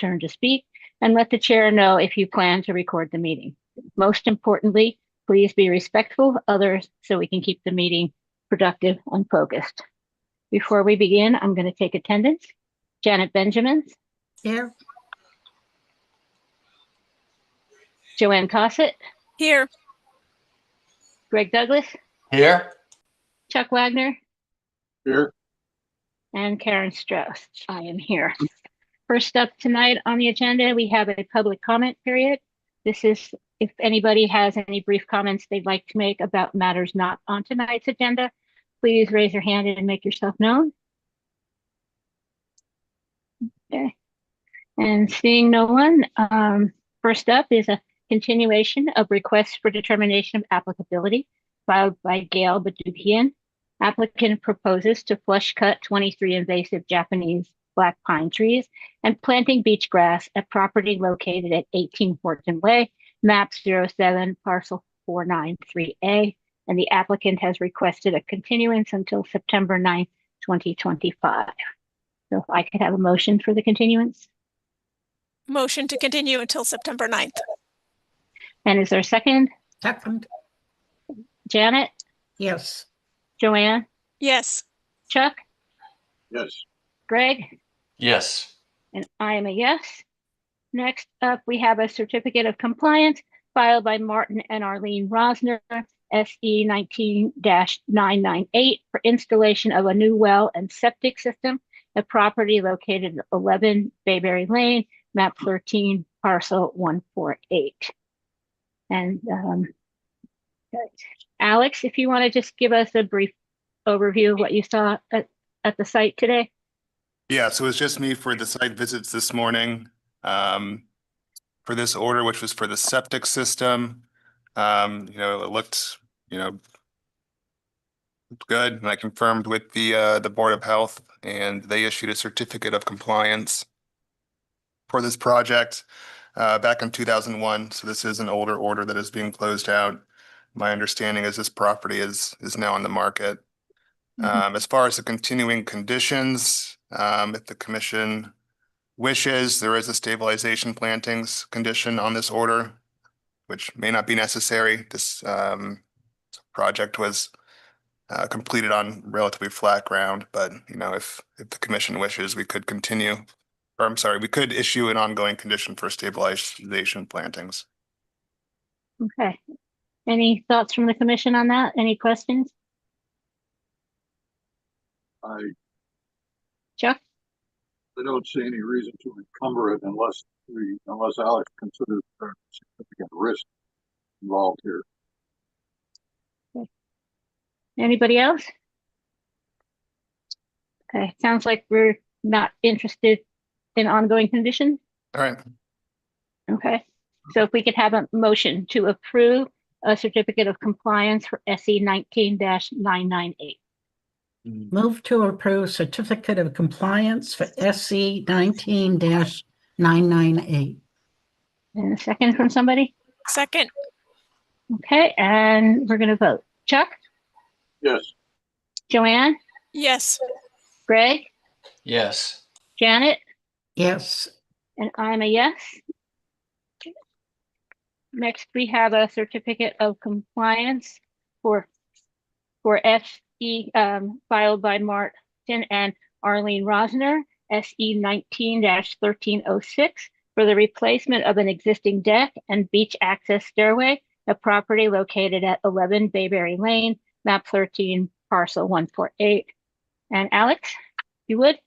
turn to speak, and let the chair know if you plan to record the meeting. Most importantly, please be respectful of others so we can keep the meeting productive and focused. Before we begin, I'm going to take attendance. Janet Benjamin. Here. Joanne Cossett. Here. Greg Douglas. Here. Chuck Wagner. Here. And Karen Strauss. I am here. First up tonight on the agenda, we have a public comment period. This is if anybody has any brief comments they'd like to make about matters not on tonight's agenda, please raise your hand and make yourself known. Okay. And seeing no one, first up is a continuation of requests for determination of applicability filed by Gail Bedoukian. Applicant proposes to flush cut 23 invasive Japanese black pine trees and planting beach grass at property located at 18 Horton Way, map 07, parcel 493A. And the applicant has requested a continuance until September 9th, 2025. So if I could have a motion for the continuance. Motion to continue until September 9th. And is there a second? Second. Janet? Yes. Joanne? Yes. Chuck? Yes. Greg? Yes. And I am a yes. Next up, we have a certificate of compliance filed by Martin and Arlene Rosner, SE 19-998 for installation of a new well and septic system at property located at 11 Bayberry Lane, map 13, parcel 148. And Alex, if you want to just give us a brief overview of what you saw at the site today. Yeah, so it was just me for the site visits this morning for this order, which was for the septic system. It looked, good, and I confirmed with the Board of Health, and they issued a certificate of compliance for this project back in 2001. So this is an older order that is being closed out. My understanding is this property is now on the market. As far as the continuing conditions, if the commission wishes, there is a stabilization plantings condition on this order, which may not be necessary. This project was completed on relatively flat ground, but if the commission wishes, we could continue. Or I'm sorry, we could issue an ongoing condition for stabilization plantings. Okay. Any thoughts from the commission on that? Any questions? Chuck? I don't see any reason to encumber it unless Alex considers there significant risk involved here. Okay. Anybody else? Okay, sounds like we're not interested in ongoing conditions. All right. Okay, so if we could have a motion to approve a certificate of compliance for SE 19-998. Move to approve certificate of compliance for SE 19-998. And a second from somebody? Second. Okay, and we're going to vote. Chuck? Yes. Joanne? Yes. Greg? Yes. Janet? Yes. And I'm a yes. Next, we have a certificate of compliance for SE filed by Martin and Arlene Rosner, SE 19-1306 for the replacement of an existing deck and beach access stairway, a property located at 11 Bayberry Lane, map 13, parcel 148. And Alex, you would?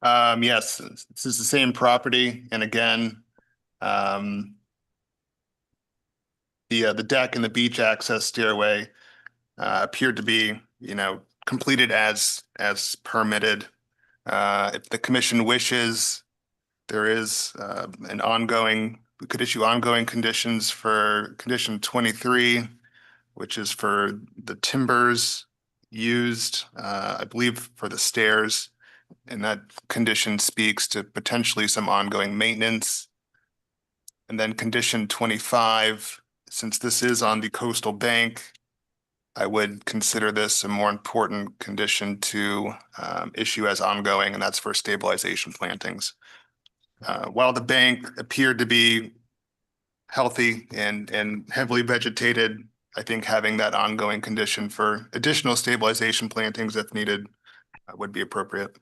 Yes, this is the same property, and again, the deck and the beach access stairway appeared to be, completed as permitted. If the commission wishes, there is we could issue ongoing conditions for condition 23, which is for the timbers used, I believe, for the stairs. And that condition speaks to potentially some ongoing maintenance. And then condition 25, since this is on the coastal bank, I would consider this a more important condition to issue as ongoing, and that's for stabilization plantings. While the bank appeared to be healthy and heavily vegetated, I think having that ongoing condition for additional stabilization plantings if needed would be appropriate.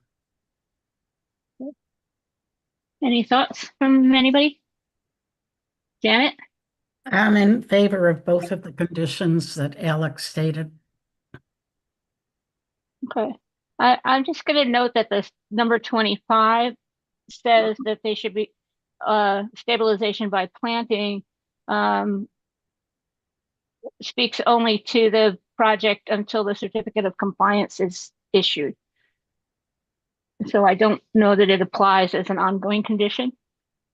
Any thoughts from anybody? Janet? I'm in favor of both of the conditions that Alex stated. Okay. I'm just going to note that the number 25 says that they should be stabilization by planting speaks only to the project until the certificate of compliance is issued. So I don't know that it applies as an ongoing condition.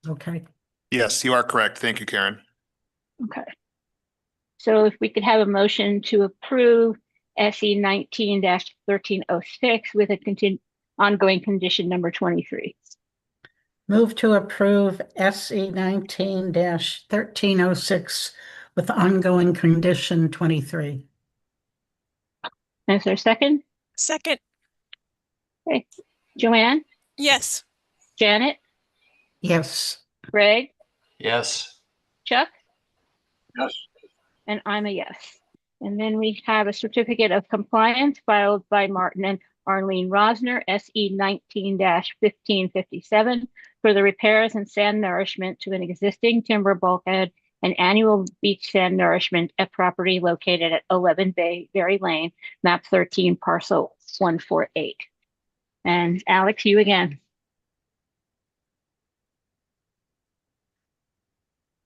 Okay. Yes, you are correct. Thank you, Karen. Okay. So if we could have a motion to approve SE 19-1306 with a ongoing condition number 23. Move to approve SE 19-1306 with ongoing condition 23. Is there a second? Second, Okay. Joanne? yes. Janet? Yes. Greg? Yes. Chuck? Yes. And I'm a yes. And then we have a certificate of compliance filed by Martin and Arlene Rosner, SE 19-1557, for the repairs and sand nourishment to an existing timber bulkhead and annual beach sand nourishment at property located at 11 Berry Lane, map 13, parcel 148. And Alex, you again.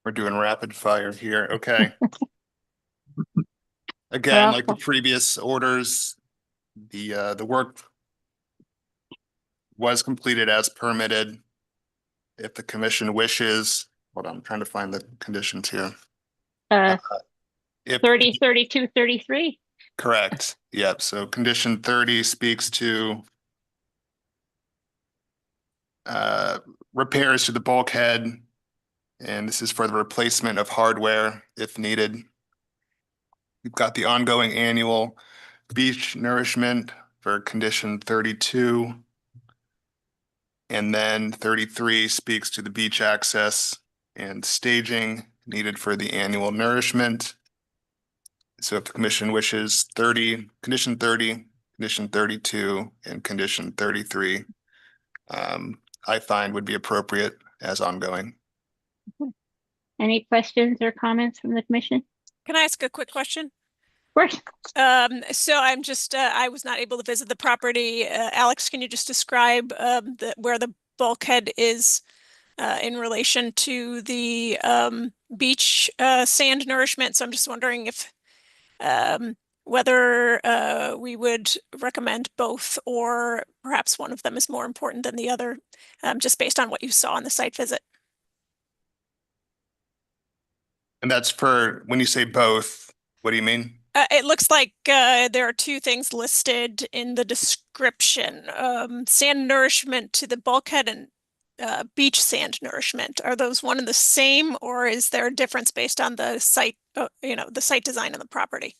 We're doing rapid fire here. Okay. Again, Well, like the previous orders, the work was completed as permitted. If the commission wishes, hold on, I'm trying to find the conditions here. 30, 32, 33. Correct. Yep. So condition 30 speaks to repairs to the bulkhead, and this is for the replacement of hardware if needed. We've got the ongoing annual beach nourishment for condition 32. And then 33 speaks to the beach access and staging needed for the annual nourishment. So if the commission wishes, condition 30, condition 32, and condition 33, I find would be appropriate as ongoing. Any questions or comments from the commission? Can I ask a quick question? Of course. So I'm just, I was not able to visit the property. Alex, can you just describe where the bulkhead is in relation to the beach sand nourishment? So I'm just wondering if whether we would recommend both, or perhaps one of them is more important than the other, just based on what you saw on the site visit. And that's for, when you say both, what do you mean? It looks like there are two things listed in the description. Sand nourishment to the bulkhead and beach sand nourishment. Are those one and the same, or is there a difference based on the site, the site design of the property?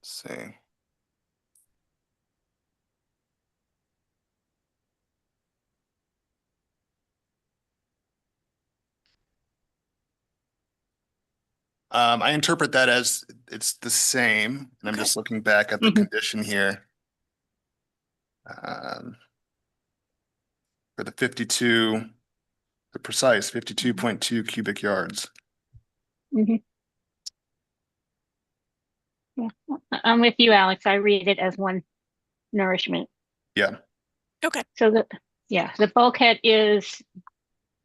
Let's see. I interpret that as it's the same, and I'm just looking back at the condition here. For the 52, the precise 52.2 cubic yards. Yeah, I'm with you, Alex. I read it as one nourishment. Yeah. Okay. So the bulkhead is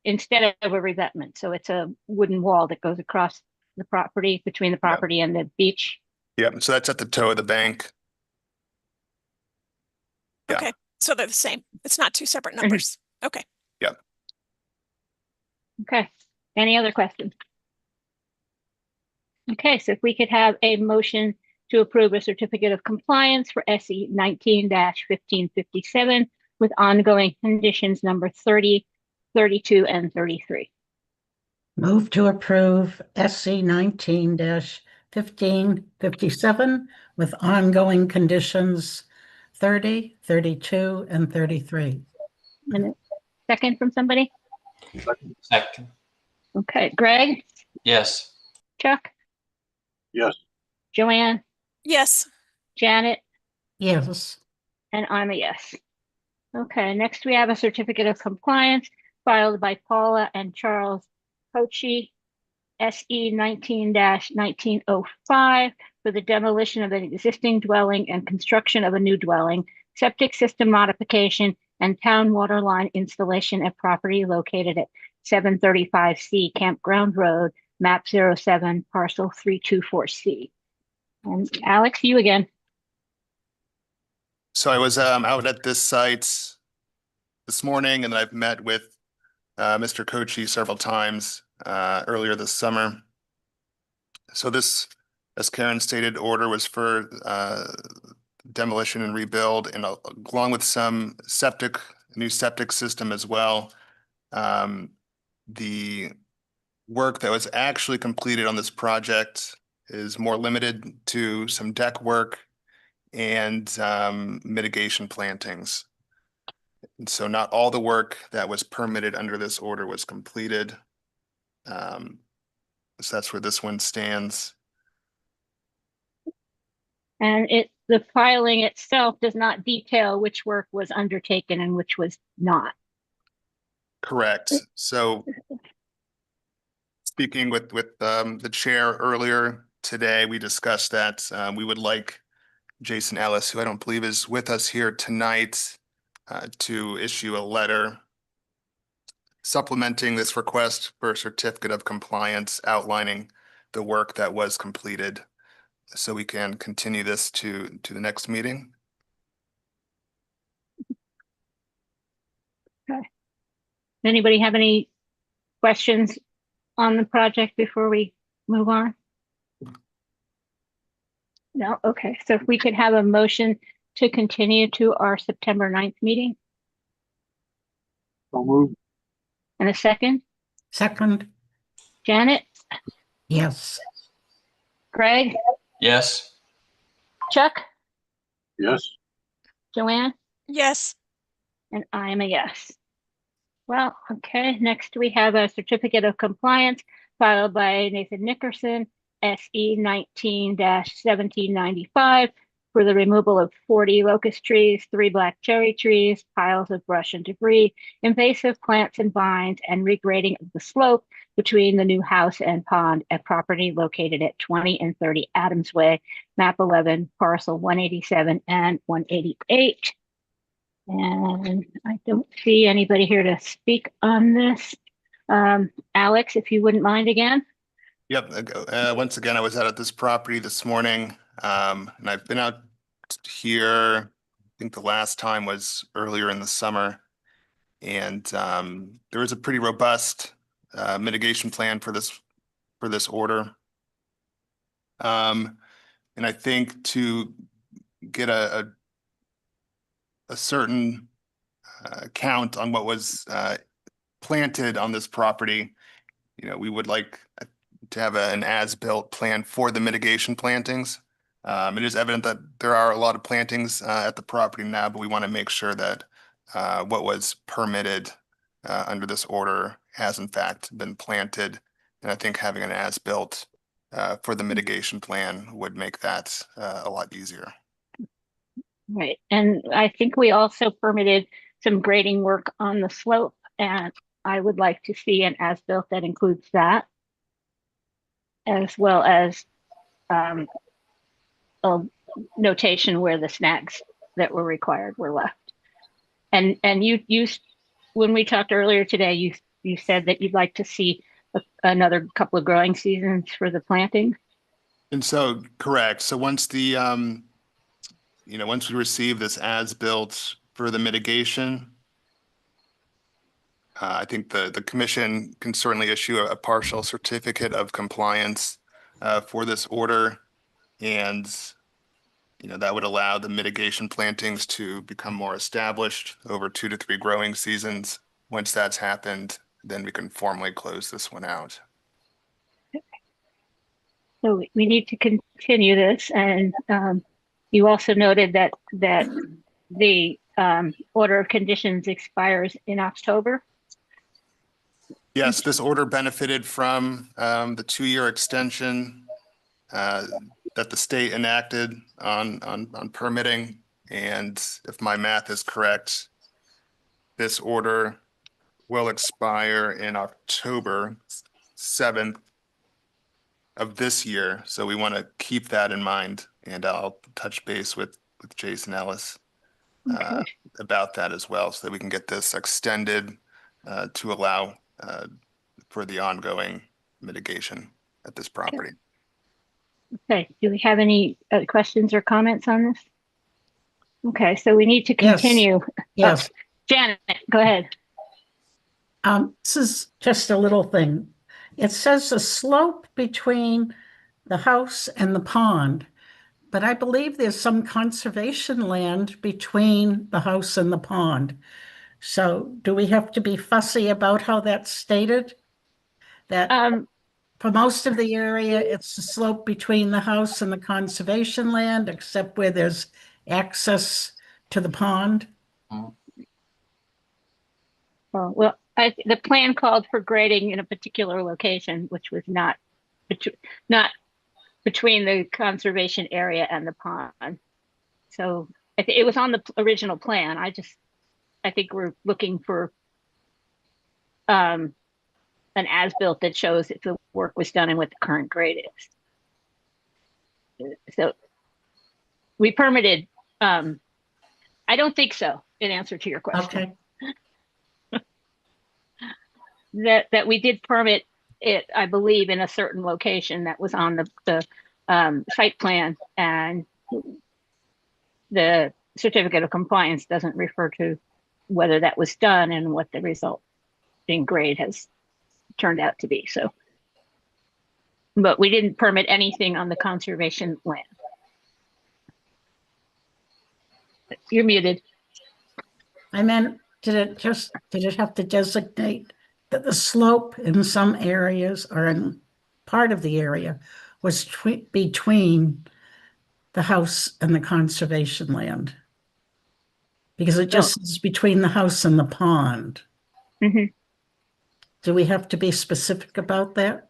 instead of a revetment. So it's a wooden wall that goes across the property, between the property and the beach. Yep. So that's at the toe of the bank. Yeah. Okay. So they're the same. It's not two separate numbers. Okay. Yep. Okay. Any other questions? Okay, so if we could have a motion to approve a certificate of compliance for SE 19-1557 with ongoing conditions number 30, 32, and 33. Move to approve SC 19-1557 15, 57, with ongoing conditions 30, 32, and 33. And a second from somebody? Second. Okay, Greg, Yes. Chuck, Yes. Joanne, Yes. Janet, Yes. and I'm a yes. Okay, next we have a certificate of compliance filed by Paula and Charles Cochi, SE 19-1905, for the demolition of an existing dwelling and construction of a new dwelling, septic system modification, and town water line installation at property located at 735C Campground Road, map 07, parcel 324C. And Alex, you again. So I was out at this site this morning, and I've met with Mr. Kochi several times earlier this summer. So this, as Karen stated, order was for demolition and rebuild, and along with some new septic system as well. The work that was actually completed on this project is more limited to some deck work and mitigation plantings. And so not all the work that was permitted under this order was completed. So that's where this one stands. And the filing itself does not detail which work was undertaken and which was not. Correct. So speaking with the chair earlier today, we discussed that we would like Jason Ellis, who I don't believe is with us here tonight, to issue a letter supplementing this request for a certificate of compliance outlining the work that was completed, so we can continue this to the next meeting. Okay. Anybody have any questions on the project before we move on? No? Okay, so if we could have a motion to continue to our September 9th meeting So moved. and a second. Second. Janet, Yes. Greg, Yes. Chuck, Yes. Joanne, Yes. and I am a yes. Well, okay, next we have a certificate of compliance filed by Nathan Nickerson, SE 19-1795, for the removal of 40 locust trees, 3 black cherry trees, piles of brush and debris, invasive plants and vines, and regrading of the slope between the new house and pond at property located at 20 and 30 Adams Way, map 11, parcel 187 and 188. And I don't see anybody here to speak on this. Alex, if you wouldn't mind again. Yep. Once again, I was out at this property this morning, and I've been out here. I think the last time was earlier in the summer, and there is a pretty robust mitigation plan for this order. And I think to get a certain count on what was planted on this property, we would like to have an as-built plan for the mitigation plantings. It is evident that there are a lot of plantings at the property now, but we want to make sure that what was permitted under this order has in fact been planted. And I think having an as-built for the mitigation plan would make that a lot easier. Right, and I think we also permitted some grading work on the slope, and I would like to see an as-built that includes that, as well as a notation where the snags that were required were left. And you when we talked earlier today, you said that you'd like to see another couple of growing seasons for the planting. And so, correct. So once the once we receive this as-built for the mitigation, I think the commission can certainly issue a partial certificate of compliance for this order. And, that would allow the mitigation plantings to become more established over 2 to 3 growing seasons. Once that's happened, then we can formally close this one out. So we need to continue this, and you also noted that the order of conditions expires in October. Yes, this order benefited from the 2-year extension that the state enacted on permitting. And if my math is correct, this order will expire in October 7th of this year. So we want to keep that in mind, and I'll touch base with Jason Ellis Okay. about that as well, so that we can get this extended to allow for the ongoing mitigation at this property. Okay, do we have any questions or comments on this? Okay, so we need to Yes. continue. Yes. Janet, go ahead. This is just a little thing. It says the slope between the house and the pond, but I believe there's some conservation land between the house and the pond. So do we have to be fussy about how that's stated? That for most of the area, it's the slope between the house and the conservation land, except where there's access to the pond? Well, the plan called for grading in a particular location, which was not between the conservation area and the pond. So it was on the original plan. I think we're looking for an as-built that shows if the work was done and what the current grade is. So we permitted. I don't think so, in answer to your question. Okay. That we did permit it, I believe, in a certain location that was on the site plan, and the certificate of compliance doesn't refer to whether that was done and what the result in grade has turned out to be. So, but we didn't permit anything on the conservation land. You're muted. I meant, did it have to designate that the slope in some areas or in part of the area was between the house and the conservation land? Because it just is between the house and the pond. Mm-hmm. Do we have to be specific about that?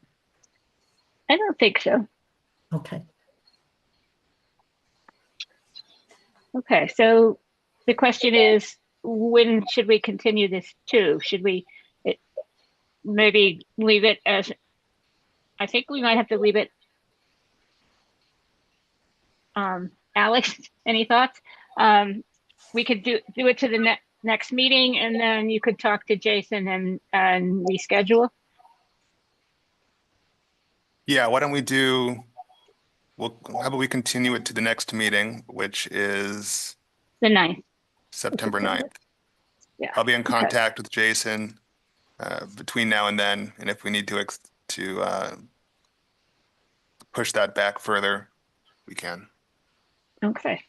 I don't think so. Okay. Okay, so the question is, when should we continue this to? Should we maybe leave it as, I think we might have to leave it. Alex, any thoughts? We could do it to the next meeting, and then you could talk to Jason and reschedule. Yeah, why don't we do, how about we continue it to the next meeting, which is The 9th. September 9th. Yeah. I'll be in contact with Jason between now and then, and if we need to push that back further, we can. Okay.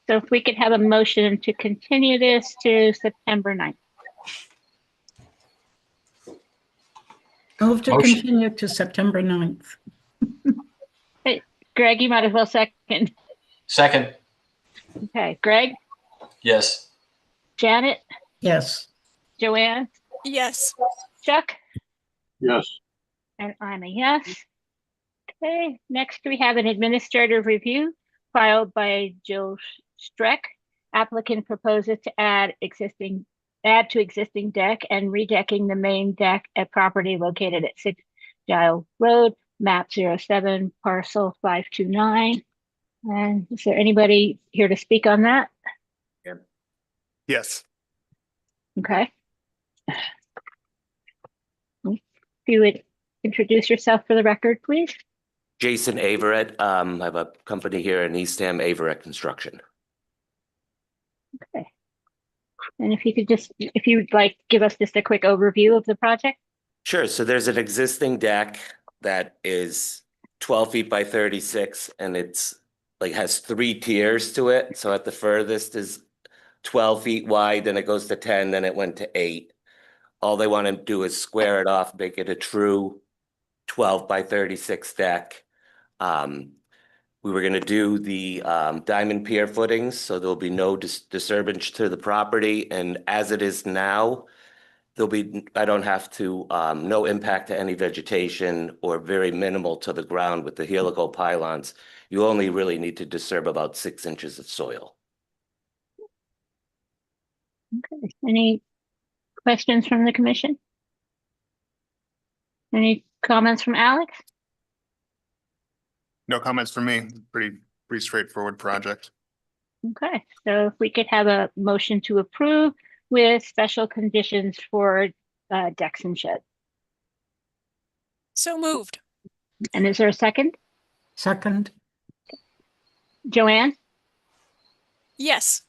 So if we could have a motion to continue this to September 9th. Move to Motion. continue to September 9th. Hey, Greg, you might as well second. Second. Okay, Greg, Yes. Janet, Yes. Joanne, Yes. Chuck, Yes, and I'm a yes. Okay, next we have an administrative review filed by Jill Streck. Applicant proposes to add to existing deck and redecking the main deck at property located at 6 Dial Road, map 07, parcel 529. And is there anybody here to speak on that? Yes. Okay. If you would introduce yourself for the record, please. Jason Averett. I have a company here in Eastham, Averett Construction. Okay. And if you would like, give us just a quick overview of the project. Sure. So there's an existing deck that is 12 feet by 36, and it's like has 3 tiers to it. So at the furthest is 12 feet wide, then it goes to 10, then it went to 8. All they want to do is square it off, make it a true 12 by 36 deck. We were gonna do the diamond pier footings, so there'll be no disturbance to the property, and as it is now, there'll be, I don't have to, no impact to any vegetation or very minimal to the ground with the helical pylons. You only really need to disturb about 6 inches of soil. Okay. Any questions from the commission? Any comments from Alex? No comments from me. Pretty straightforward project. Okay, so if we could have a motion to approve with special conditions for decks and shed. So moved. And is there a second? Second, Joanne? Yes.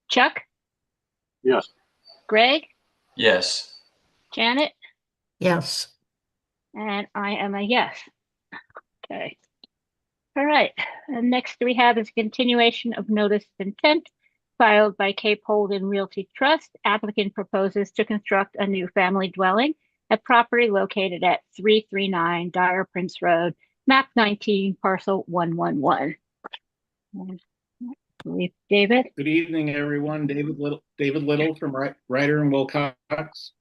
Chuck? Yes, Greg? Yes. Janet? yes. And I am a yes. Okay. All right, and next we have is continuation of notice of intent filed by Cape Holden Realty Trust. Applicant proposes to construct a new family dwelling at property located at 339 Dire Prince Road, map 19, parcel 111. And I believe David. Good evening, everyone. David Little from Ryder and Wilcox.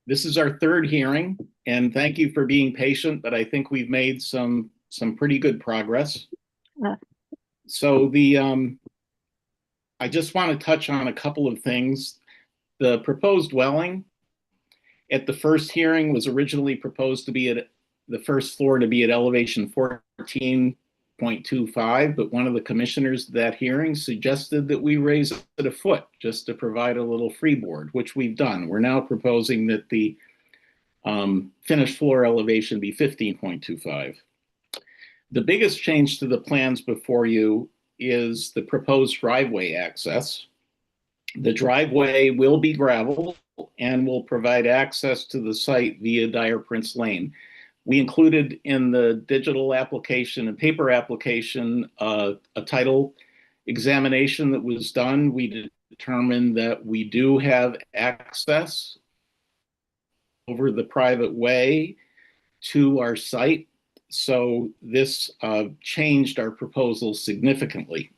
This is our third hearing, and thank you for being patient, but I think we've made some pretty good progress. So I just want to touch on a couple of things. The proposed dwelling at the first hearing was originally proposed to be at the first floor to be at elevation 14.25, but one of the commissioners at that hearing suggested that we raise it a foot just to provide a little freeboard, which we've done. We're now proposing that the finished floor elevation be 15.25. The biggest change to the plans before you is the proposed driveway access. The driveway will be gravel and will provide access to the site via Dire Prince Lane. We included in the digital application and paper application a title examination that was done. We determined that we do have access over the private way to our site. So this changed our proposal significantly.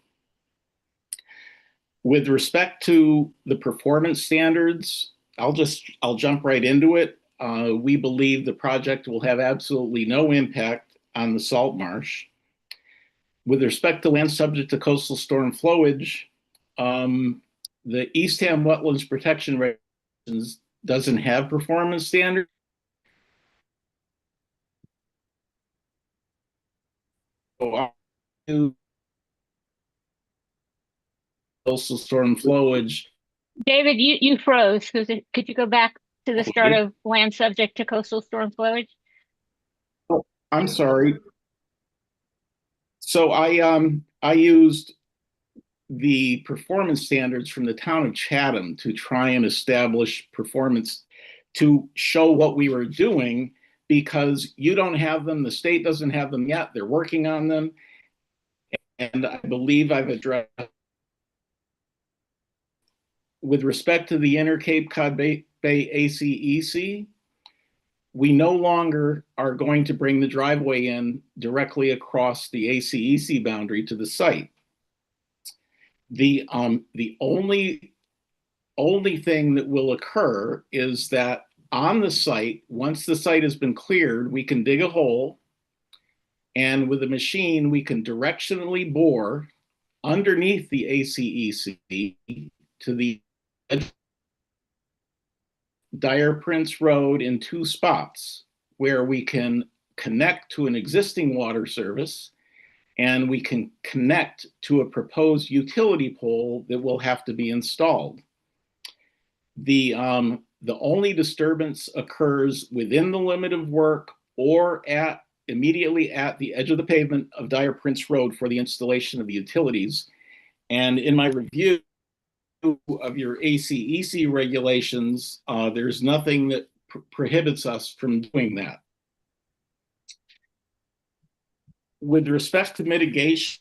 With respect to the performance standards, I'll jump right into it. We believe the project will have absolutely no impact on the salt marsh. With respect to land subject to coastal storm flowage, the Eastham Wetlands Protection Regulations doesn't have performance standards. Coastal storm flowage. David, you froze. Could you go back to the start of land subject to coastal storm flowage? Oh, I'm sorry. So I used the performance standards from the town of Chatham to try and establish performance to show what we were doing, because you don't have them, the state doesn't have them yet, they're working on them. And I believe I've addressed. With respect to the Inner Cape Cod Bay ACEC, we no longer are going to bring the driveway in directly across the ACEC boundary to the site. The only thing that will occur is that on the site, once the site has been cleared, we can dig a hole, and with a machine, we can directionally bore underneath the ACEC to the Dire Prince Road in 2 spots where we can connect to an existing water service, and we can connect to a proposed utility pole that will have to be installed. The only disturbance occurs within the limit of work or immediately at the edge of the pavement of Dire Prince Road for the installation of the utilities. And in my review of your ACEC regulations, there's nothing that prohibits us from doing that. With respect to mitigation,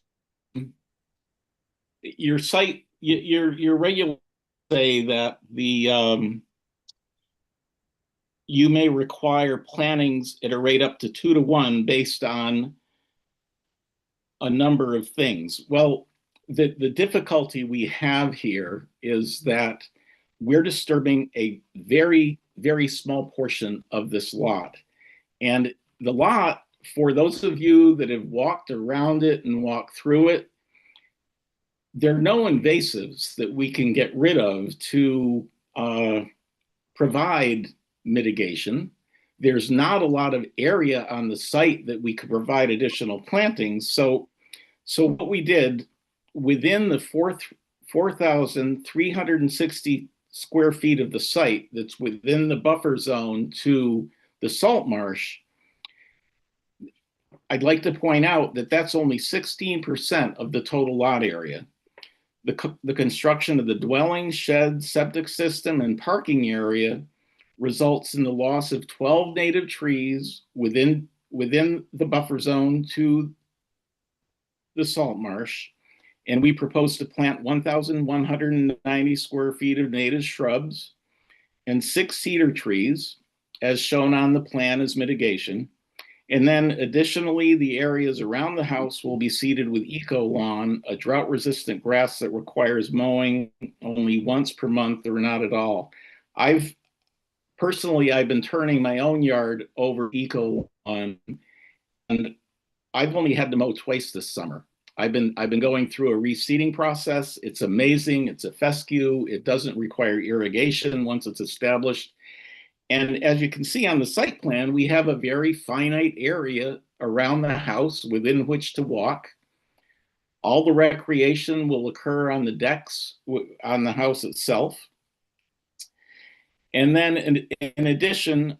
your site, your regulations say that you may require plantings at a rate up to 2-to-1 based on a number of things. Well, the difficulty we have here is that we're disturbing a very, very small portion of this lot. And the lot, for those of you that have walked around it and walked through it, there are no invasives that we can get rid of to provide mitigation. There's not a lot of area on the site that we could provide additional plantings. So what we did within the 4,360 square feet of the site that's within the buffer zone to the salt marsh, I'd like to point out that that's only 16% of the total lot area. The construction of the dwelling, shed, septic system, and parking area results in the loss of 12 native trees within the buffer zone to the salt marsh. And we propose to plant 1,190 square feet of native shrubs and 6 cedar trees, as shown on the plan as mitigation. And then additionally, the areas around the house will be seeded with eco lawn, a drought-resistant grass that requires mowing only once per month or not at all. I've been turning my own yard over eco lawn, and I've only had to mow twice this summer. I've been going through a reseeding process. It's amazing. It's a fescue. It doesn't require irrigation once it's established. And as you can see on the site plan, we have a very finite area around the house within which to walk. All the recreation will occur on the decks on the house itself. And then in addition,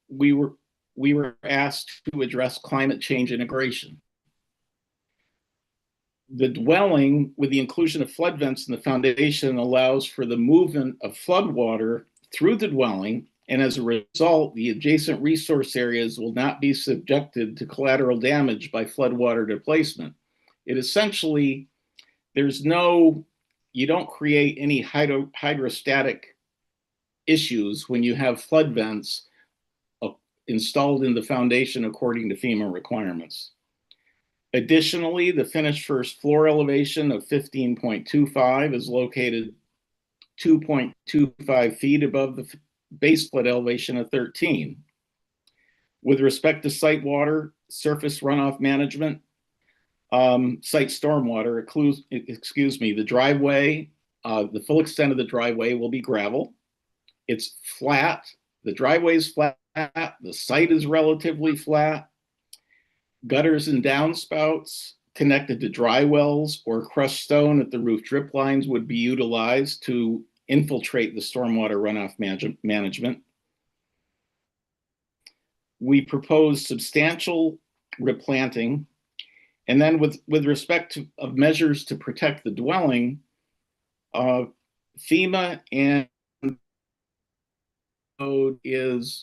we were asked to address climate change integration. The dwelling, with the inclusion of flood vents in the foundation, allows for the movement of flood water through the dwelling, and as a result, the adjacent resource areas will not be subjected to collateral damage by floodwater displacement. It essentially, you don't create any hydrostatic issues when you have flood vents installed in the foundation according to FEMA requirements. Additionally, the finished first floor elevation of 15.25 is located 2.25 feet above the base flood elevation of 13. With respect to site water, surface runoff management, site stormwater, the driveway, the full extent of the driveway will be gravel. It's flat. The driveway is flat. The site is relatively flat. Gutters and downspouts connected to dry wells or crushed stone at the roof drip lines would be utilized to infiltrate the stormwater runoff management. We propose substantial replanting. And then with respect to measures to protect the dwelling, FEMA and code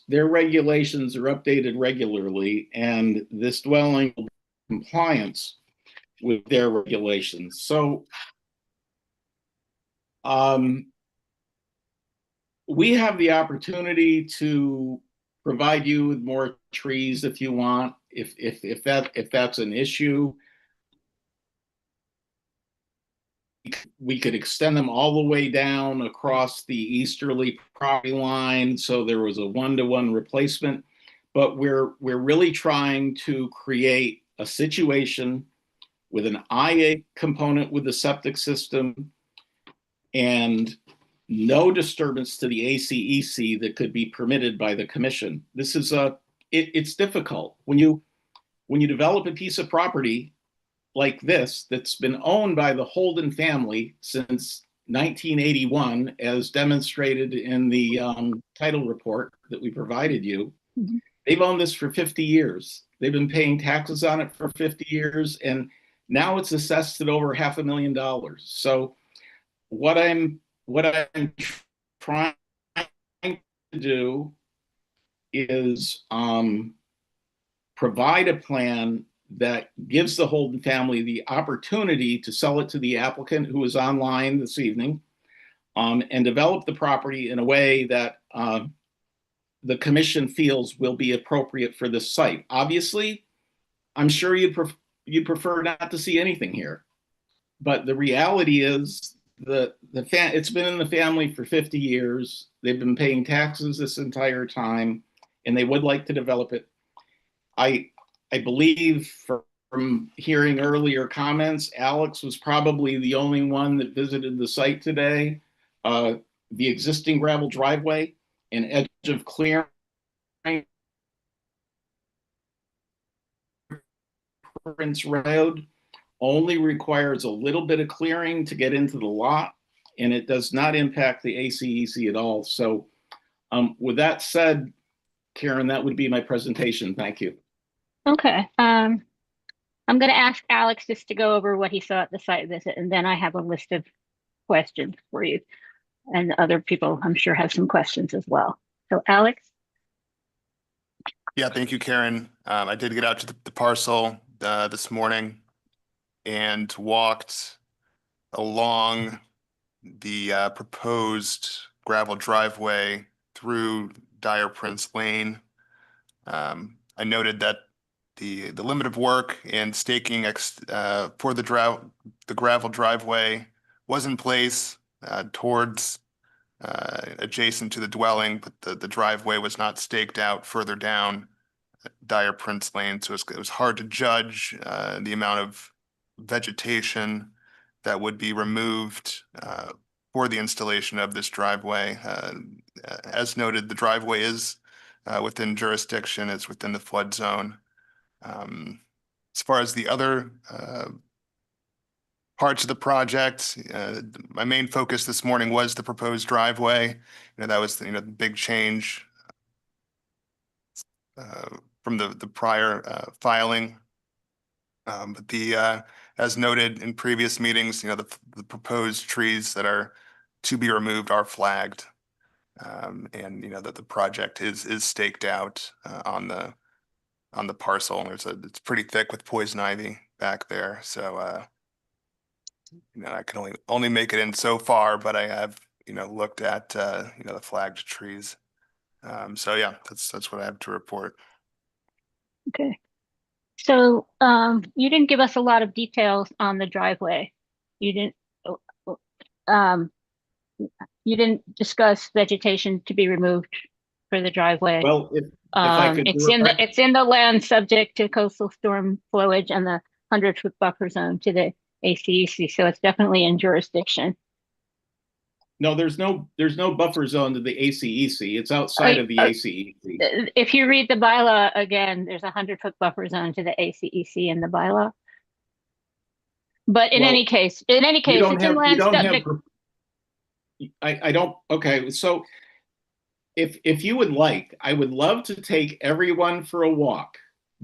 their regulations are updated regularly, and this dwelling will be in compliance with their regulations. So we have the opportunity to provide you with more trees if you want, if that's an issue. We could extend them all the way down across the easterly property line, so there was a 1-to-1 replacement. But we're really trying to create a situation with an IA component with the septic system and no disturbance to the ACEC that could be permitted by the commission. This is it's difficult when you develop a piece of property like this that's been owned by the Holden family since 1981, as demonstrated in the title report that we provided you. Mm-hmm. They've owned this for 50 years. They've been paying taxes on it for 50 years, and now it's assessed at over $500,000. So what I'm trying to do is provide a plan that gives the Holden family the opportunity to sell it to the applicant who is online this evening, and develop the property in a way that the commission feels will be appropriate for this site. Obviously, I'm sure you'd prefer not to see anything here. But the reality is it's been in the family for 50 years. They've been paying taxes this entire time, and they would like to develop it. I believe from hearing earlier comments, Alex was probably the only one that visited the site today. The existing gravel driveway and edge of clearing road only requires a little bit of clearing to get into the lot, and it does not impact the ACEC at all. So with that said, Karen, that would be my presentation. Thank you. Okay. I'm going to ask Alex just to go over what he saw at the site visit, and then I have a list of questions for you. And other people, I'm sure, have some questions as well. So, Alex? Yeah, thank you, Karen. I did get out to the parcel this morning and walked along the proposed gravel driveway through Dire Prince Lane. I noted that the limit of work and staking for the gravel driveway was in place towards adjacent to the dwelling, but the driveway was not staked out further down Dire Prince Lane, so it was hard to judge the amount of vegetation that would be removed for the installation of this driveway. As noted, the driveway is within jurisdiction, it's within the flood zone. As far as the other parts of the project, my main focus this morning was the proposed driveway. That was the big change from the prior filing. But as noted in previous meetings, the proposed trees that are to be removed are flagged, and that the project is staked out on the parcel. It's pretty thick with poison ivy back there, so I can only make it in so far, but I have looked at the flagged trees. So yeah, that's what I have to report. Okay. So you didn't give us a lot of details on the driveway. You didn't discuss vegetation to be removed for the driveway. Well, if I could it's in the land subject to coastal storm flowage and the 100-foot buffer zone to the ACEC, so it's definitely in jurisdiction. No, there's no buffer zone to the ACEC. It's outside of the ACEC. If you read the bylaw again, there's a 100-foot buffer zone to the ACEC in the bylaw. But in any case, it's in land subject. I don't. Okay, so if you would like, I would love to take everyone for a walk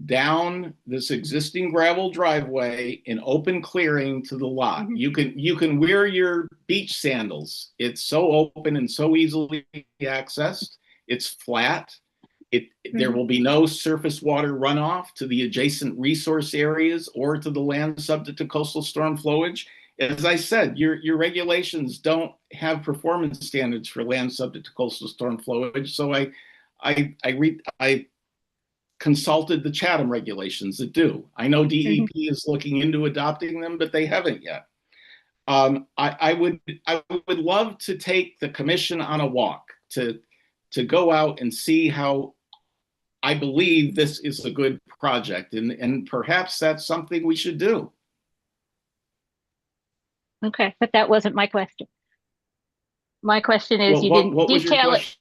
down this existing gravel driveway in open clearing to the lot. Mm-hmm. You can wear your beach sandals. It's so open and so easily accessed. It's flat. There will be no surface water runoff to the adjacent resource areas or to the land subject to coastal storm flowage. As I said, your regulations don't have performance standards for land subject to coastal storm flowage. So I consulted the Chatham regulations that do. I know DEP is looking into adopting them, but they haven't yet. I would love to take the commission on a walk to go out and see how I believe this is a good project, and perhaps that's something we should do. Okay, but that wasn't my question. My question is, you didn't detail it.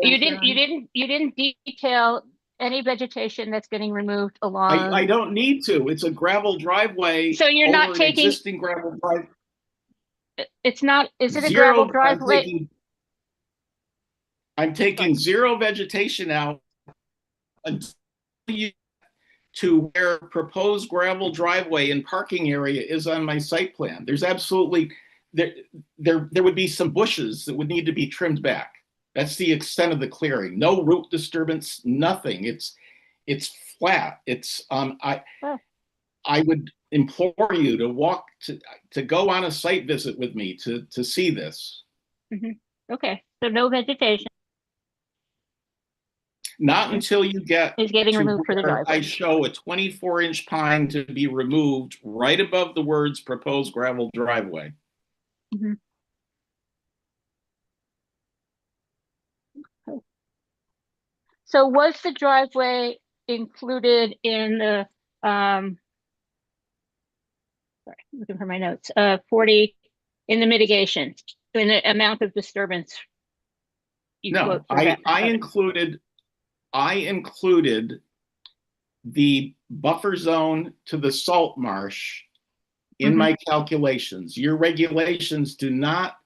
You didn't detail any vegetation that's getting removed along. I don't need to. It's a gravel driveway. So you're not taking existing gravel driveway. It's not. Is it a gravel driveway? I'm taking zero vegetation out until you to where proposed gravel driveway and parking area is on my site plan. There's absolutely there would be some bushes that would need to be trimmed back. That's the extent of the clearing. No root disturbance, nothing. It's flat. It's I would implore you to go on a site visit with me to see this. Okay, so no vegetation. Not until you get Is getting to removed for the where I driveway. show a 24-inch pine to be removed right above the words proposed gravel driveway. Mhm. So was the driveway included in the, sorry, looking for my notes, 40, in the mitigation, in the amount of disturbance? You No, quote for I that? I included the buffer zone to the salt marsh in Mhm. my calculations. Your regulations do not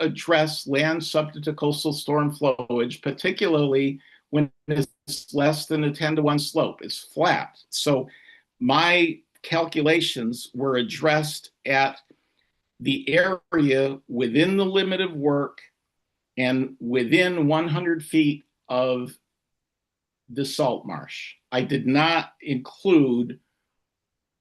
address land subject to coastal storm flowage, particularly when it's less than a 10-to-1 slope. It's flat. So my calculations were addressed at the area within the limit of work and within 100 feet of the salt marsh. I did not include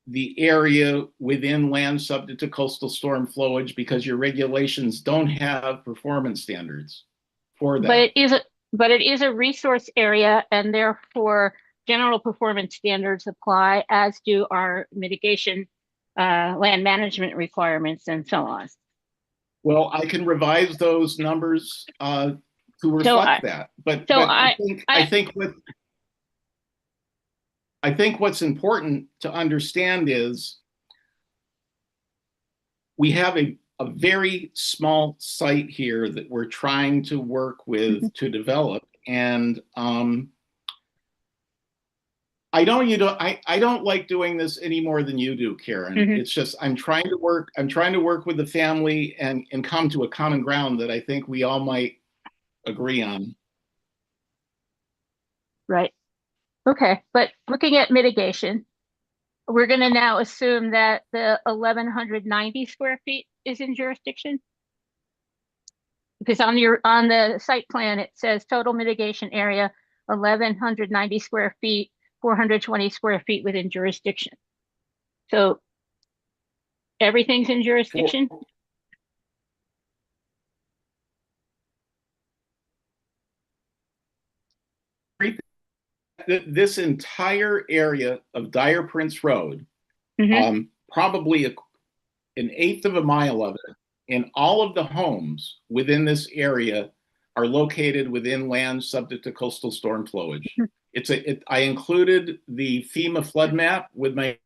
the area within land subject to coastal storm flowage because your regulations don't have performance standards for that. But it is a resource area, and therefore general performance standards apply, as do our mitigation, land management requirements and so on. Well, I can revise those numbers to reflect that. But I think what's important to understand is we have a very small site here that we're trying to work with to develop. And I don't like doing this any more than you do, Karen. It's just I'm trying to work with the family and come to a common ground that I think we all might agree on. Right. Okay, but looking at mitigation, we're going to now assume that the 1,190 square feet is in jurisdiction? Because on the site plan, it says total mitigation area, 1,190 square feet, 420 square feet within jurisdiction. So everything's in jurisdiction? This entire area of Dyer Prince Road, probably an eighth of a mile of it, and all of the homes within this area are located within land subject to coastal storm flowage. I included the FEMA flood map with my.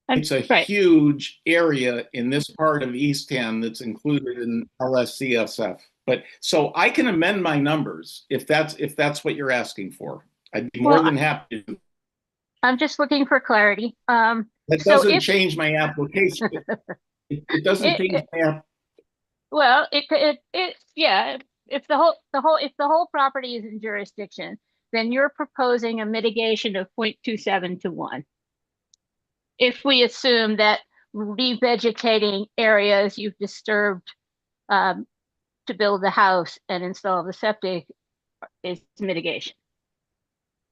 It's a huge area in this part of Eastham that's included in LSCSF. But so I can amend my numbers if that's what you're asking for. I'd be more than happy to. I'm just looking for clarity. That doesn't change my application. It doesn't change my app. Well, yeah. If the whole property is in jurisdiction, then you're proposing a mitigation of 0.27 to 1. If we assume that revegetating areas you've disturbed to build the house and install the septic is mitigation.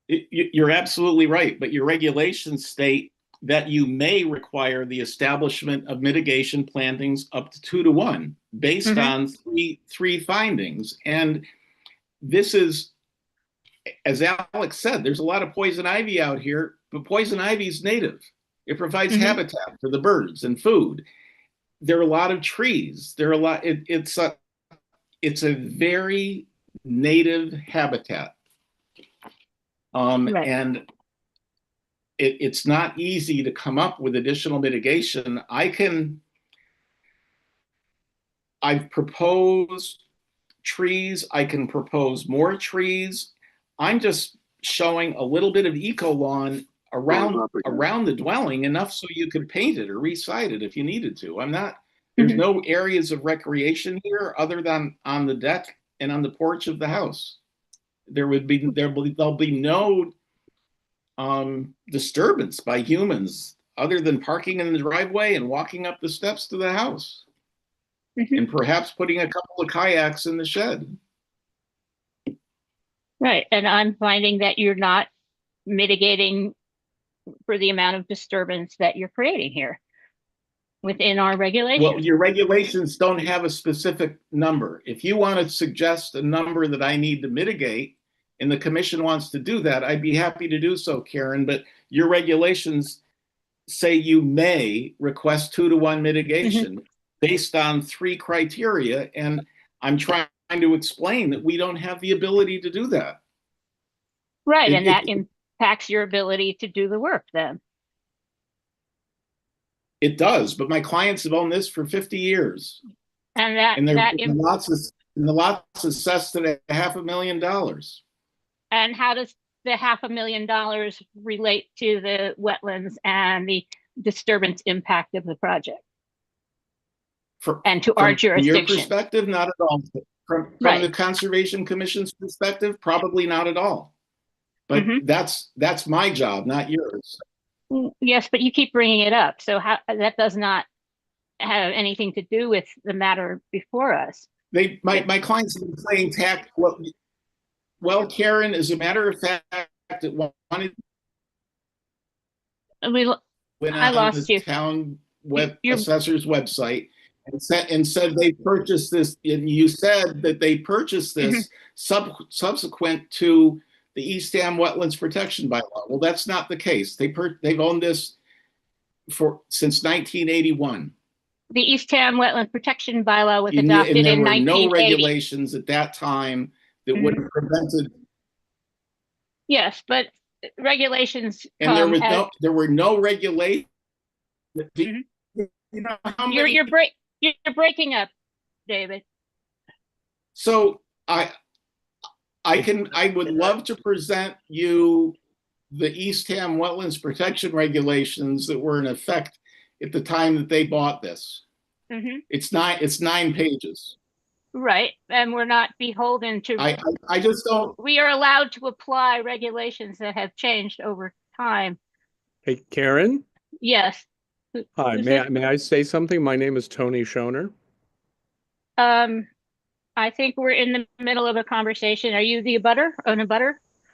You're absolutely right, but your regulations state that you may require the establishment of mitigation plantings up to 2 to 1 based on three findings. And this is, as Alex said, there's a lot of poison ivy out here, but poison ivy is native. It provides habitat for the birds and food. There are a lot of trees. It's a very native habitat. And it's not easy to come up with additional mitigation. I've proposed trees. I can propose more trees. I'm just showing a little bit of eco lawn around the dwelling, enough so you could paint it or reside it if you needed to. There's no areas of recreation here other than on the deck and on the porch of the house. There'll be no disturbance by humans other than parking in the driveway and walking up the steps to the house, and perhaps putting a couple of kayaks in the shed. Right, and I'm finding that you're not mitigating for the amount of disturbance that you're creating here. within our Well, regulations. your regulations don't have a specific number. If you want to suggest a number that I need to mitigate, and the commission wants to do that, I'd be happy to do so, Karen, but your regulations say you may request 2-to-1 mitigation based on 3 criteria, and I'm trying to explain that we don't have the ability to do that. Right, It- and that it- impacts your ability to do the work then. It does, but my clients have owned this for 50 years, And that, and that, the lot's assessed at $500,000. and how does the $500,000 relate to the wetlands and the disturbance impact of the project and to our From your jurisdiction? perspective, not at all. From Right. the Conservation Commission's perspective, probably not at all. But that's my job, not yours. Yes, but you keep bringing it up. So how, that does not have anything to do with the matter before us. My clients have been playing tag. Well, Karen, as a matter of fact, it wanted went I on lost the you. town You're- assessor's website and said they purchased this, and you said that they purchased this subsequent to the Eastham Wetlands Protection Bylaw. Well, that's not the case. They've owned this since 1981. The Eastham Wetland Protection Bylaw was And adopted there in were no 1980. regulations at that time that would have prevented. Yes, but regulations And there come was as, there were no regulations. You know how many? you're breaking up, David. So I would love to present you the Eastham Wetlands Protection Regulations that were in effect at the time that they bought this. It's 9 pages. Right, and we're not beholden to. I just don't. We are allowed to apply regulations that have changed over time. Hey, Karen. Yes. Hi, may I say something? My name is Tony Schoner. I think we're in the middle of a conversation. Are you the abutter?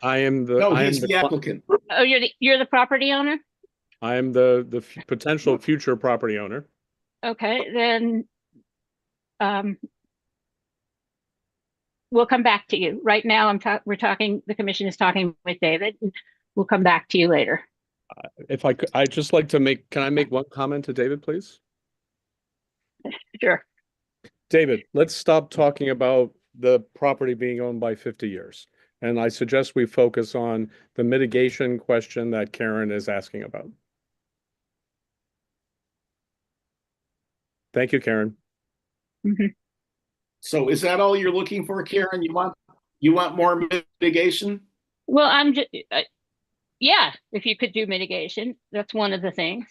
I am the. No, I am he's the applicant. Oh, you're the property owner? I am the potential future property owner. Okay, then we'll come back to you. Right now, we're talking. The commission is talking with David. We'll come back to you later. If I could, I'd just like to make. Can I make one comment to David, please? Sure. David, let's stop talking about the property being owned by 50 years. And I suggest we focus on the mitigation question that Karen is asking about. Thank you, Karen. So is that all you're looking for, Karen? You want more mitigation? Well, I'm just, yeah, if you could do mitigation, that's one of the things.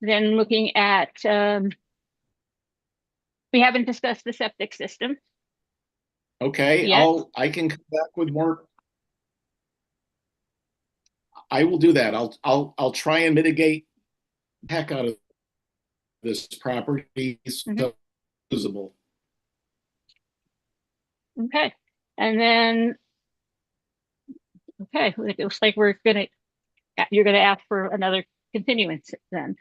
Then looking at, we haven't discussed the septic system. Okay, Yes. I can come back with more. I will do that. I'll try and mitigate the heck out of this property so usable. Okay, and then, okay, it looks like you're gonna ask for another continuance then.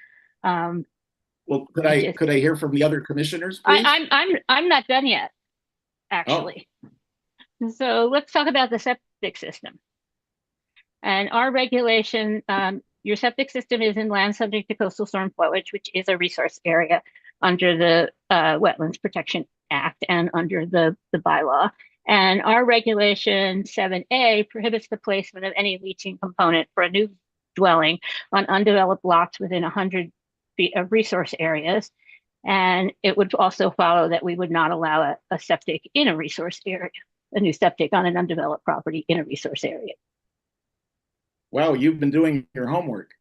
Well, could I hear from the other commissioners, please? I'm not done yet, actually. So let's talk about the septic system. And our regulation, your septic system is in land subject to coastal storm flowage, which is a resource area under the Wetlands Protection Act and under the bylaw. And our regulation 7A prohibits the placement of any leaching component for a new dwelling on undeveloped lots within 100 feet of resource areas. And it would also follow that we would not allow a septic in a resource area, a new septic on an undeveloped property in a resource area. Wow, you've been doing your homework.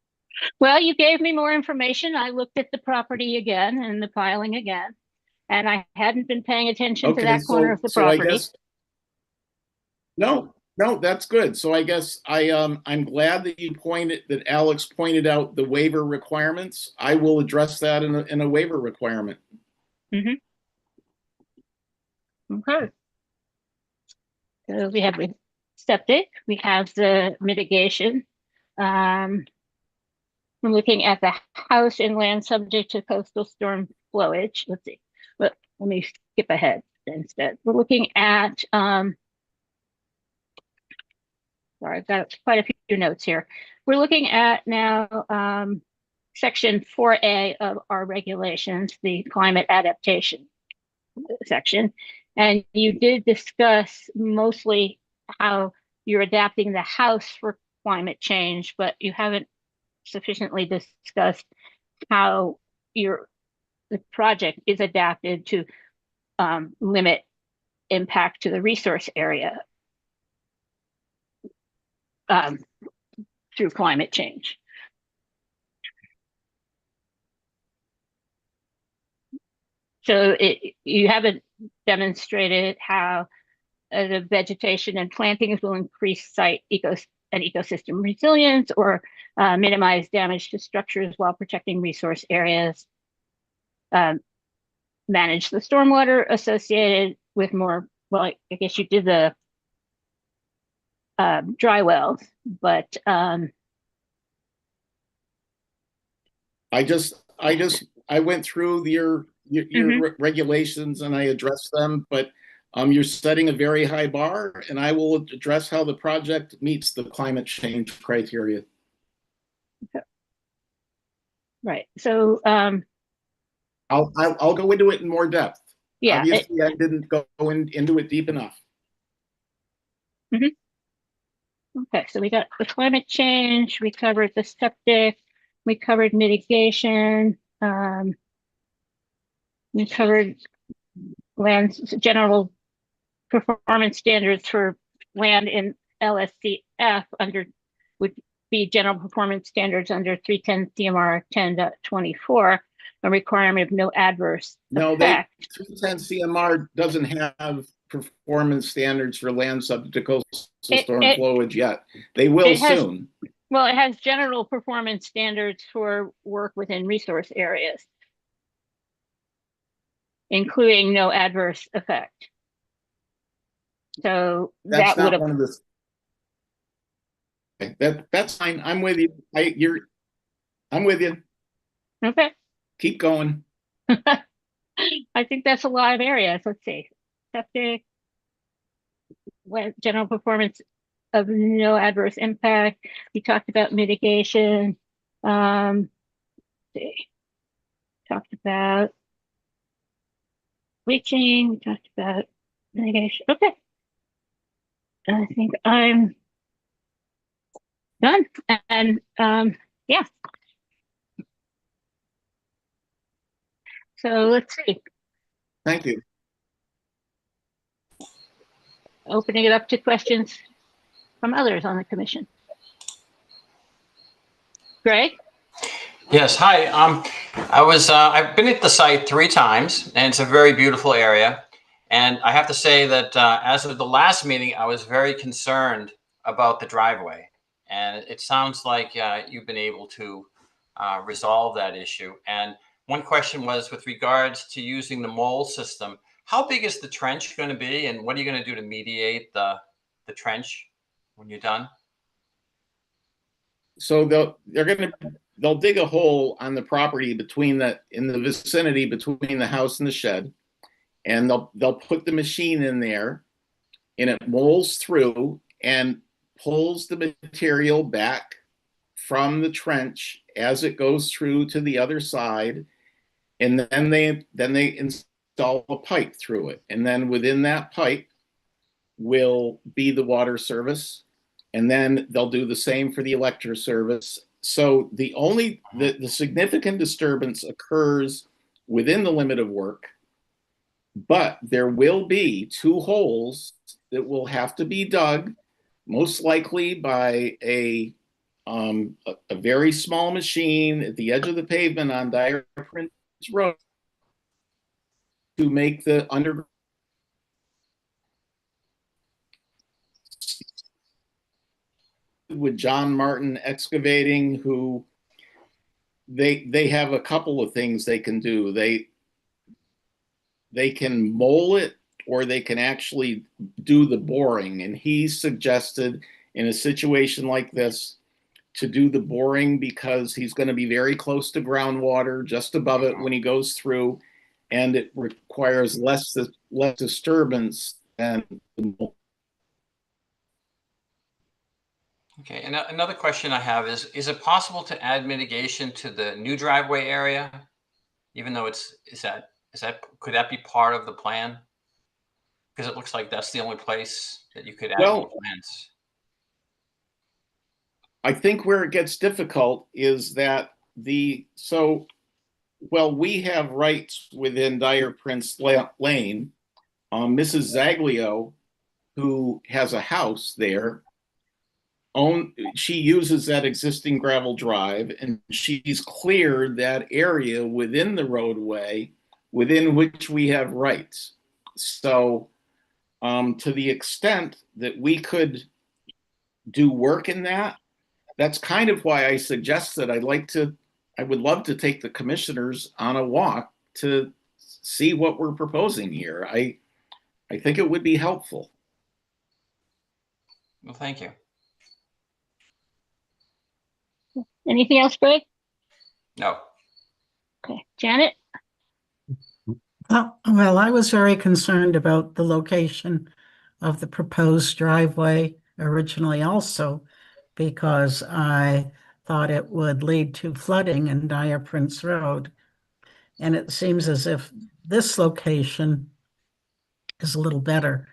Well, you gave me more information. I looked at the property again and the filing again, and I hadn't been paying attention to that corner of the property. No, that's good. So I guess I'm glad that that Alex pointed out the waiver requirements. I will address that in a waiver requirement. Okay. So we have the septic, we have the mitigation. We're looking at the house and land subject to coastal storm flowage. Let's see. Let me skip ahead instead. We're looking at, sorry, I've got quite a few notes here. We're looking at now section 4A of our regulations, the climate adaptation section. And you did discuss mostly how you're adapting the house for climate change, but you haven't sufficiently discussed how the project is adapted to limit impact to the resource area through climate change. So you haven't demonstrated how the vegetation and plantings will increase site and ecosystem resilience or minimize damage to structures while protecting resource areas, manage the stormwater associated with more, well, I guess you did the dry wells, but I went through your regulations and I addressed them, but you're setting a very high bar, and I will address how the project meets the climate change criteria. Okay. Right. So I'll go into it in more depth. Yeah. Obviously, I didn't go into it deep enough. Okay, so we got the climate change, we covered the septic, we covered mitigation, we covered land general performance standards for land in LSCF would be general performance standards under 310 CMR 10.24, a requirement of no adverse effect. 310 CMR doesn't have performance standards for land subject to coastal storm flowage yet. They will soon. Well, it has general performance standards for work within resource areas, including no adverse effect. So that's that would have one of the. That's fine. I'm with you. I'm with you. Okay. Keep going. I think that's a lot of areas. Let's see. Septic, general performance of no adverse impact. We talked about mitigation. Let's see. Talked about leaching. We talked about mitigation. Okay. I think I'm done. And yeah. So let's see. Thank you. Opening it up to questions from others on the commission. Greg? Yes, hi. I've been at the site 3 times, and it's a very beautiful area. And I have to say that as of the last meeting, I was very concerned about the driveway. And it sounds like you've been able to resolve that issue. And one question was with regards to using the mole system. How big is the trench going to be, and what are you going to do to mediate the trench when you're done? So they'll dig a hole on the property in the vicinity between the house and the shed, and they'll put the machine in there, and it moles through and pulls the material back from the trench as it goes through to the other side, and then they install a pipe through it, and then within that pipe will be the water service, and then they'll do the same for the electric service. So the significant disturbance occurs within the limit of work, but there will be 2 holes that will have to be dug, most likely by a very small machine at the edge of the pavement on Dire Prince Road to make the underground. With John Martin Excavating, who they have a couple of things they can do. They can mole it, or they can actually do the boring. And he suggested in a situation like this to do the boring because he's going to be very close to groundwater, just above it when he goes through, and it requires less disturbance than. Okay, and another question I have is it possible to add mitigation to the new driveway area? Even though could that be part of the plan? Because it looks like that's the only place that you could add any plants. I think where it gets difficult is that we have rights within Dyer Prince Lane. Mrs. Zaglio, who has a house there, she uses that existing gravel drive, and she's cleared that area within the roadway within which we have rights. So to the extent that we could do work in that, that's kind of why I suggested I would love to take the commissioners on a walk to see what we're proposing here. I think it would be helpful. Well, thank you. Anything else, Greg? No. Okay, Janet? Well, I was very concerned about the location of the proposed driveway originally also, because I thought it would lead to flooding in Dyer Prince Road. And it seems as if this location is a little better.